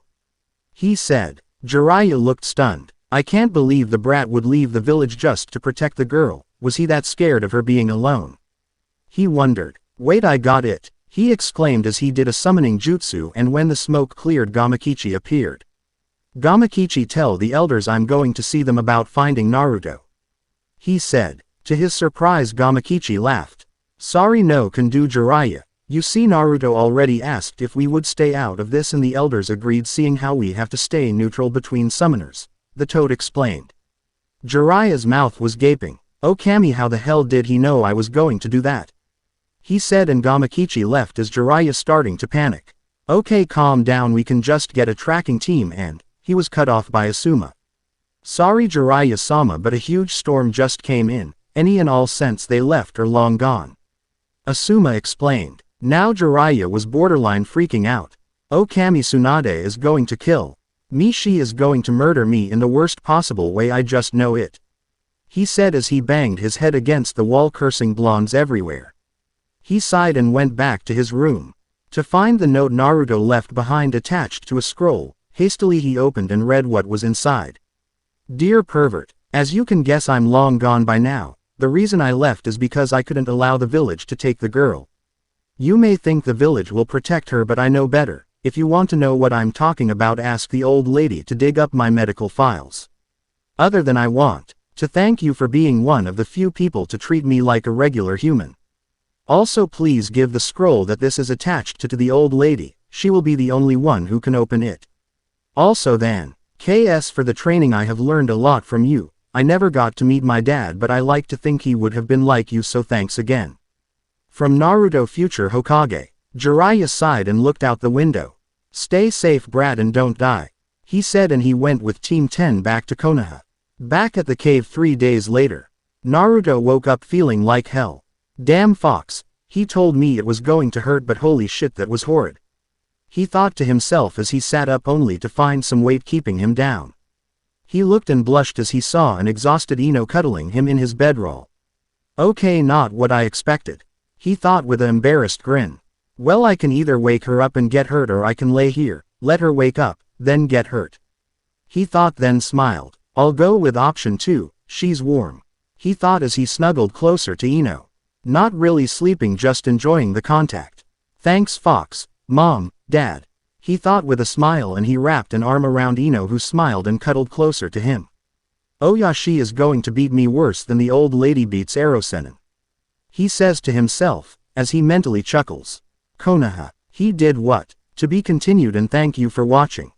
He said. Jiraiya looked stunned. I can't believe the brat would leave the village just to protect the girl. Was he that scared of her being alone? He wondered. Wait, I got it, he exclaimed as he did a summoning jutsu, and when the smoke cleared Gamakichi appeared. Gamakichi, tell the elders I'm going to see them about finding Naruto. He said. To his surprise Gamakichi laughed. Sorry, no can do, Jiraiya. You see, Naruto already asked if we would stay out of this and the elders agreed, seeing how we have to stay neutral between summoners, the toad explained. Jiraiya's mouth was gaping. Oh Kami, how the hell did he know I was going to do that? He said, and Gamakichi left as Jiraiya starting to panic. Okay, calm down, we can just get a tracking team, and he was cut off by Asuma. Sorry Jiraiya-sama, but a huge storm just came in. Any and all sense they left are long gone. Asuma explained. Now Jiraiya was borderline freaking out. Oh Kami, Tsunade is going to kill me. She is going to murder me in the worst possible way, I just know it. He said as he banged his head against the wall, cursing blondes everywhere. He sighed and went back to his room to find the note Naruto left behind attached to a scroll. Hastily he opened and read what was inside. Dear pervert, as you can guess I'm long gone by now. The reason I left is because I couldn't allow the village to take the girl. You may think the village will protect her, but I know better. If you want to know what I'm talking about, ask the old lady to dig up my medical files. Other than I want to thank you for being one of the few people to treat me like a regular human. Also please give the scroll that this is attached to the old lady, she will be the only one who can open it. Also then, KS for the training I have learned a lot from you, I never got to meet my dad but I like to think he would have been like you so thanks again. From Naruto future Hokage. Jiraiya sighed and looked out the window. Stay safe brat and don't die, he said and he went with Team 10 back to Konoha. Back at the cave 3 days later. Naruto woke up feeling like hell. Damn fox, he told me it was going to hurt but holy shit that was horrid. He thought to himself as he sat up only to find some weight keeping him down. He looked and blushed as he saw an exhausted INO cuddling him in his bedroll. Okay, not what I expected, he thought with an embarrassed grin. Well, I can either wake her up and get hurt or I can lay here, let her wake up, then get hurt. He thought then smiled. I'll go with option 2, she's warm, he thought as he snuggled closer to INO. Not really sleeping, just enjoying the contact. Thanks Fox, Mom, Dad, he thought with a smile and he wrapped an arm around INO who smiled and cuddled closer to him. Oh yeah, she is going to beat me worse than the old lady beats Erosenin, he says to himself, as he mentally chuckles. Konoha. He did what? To be continued and thank you for watching.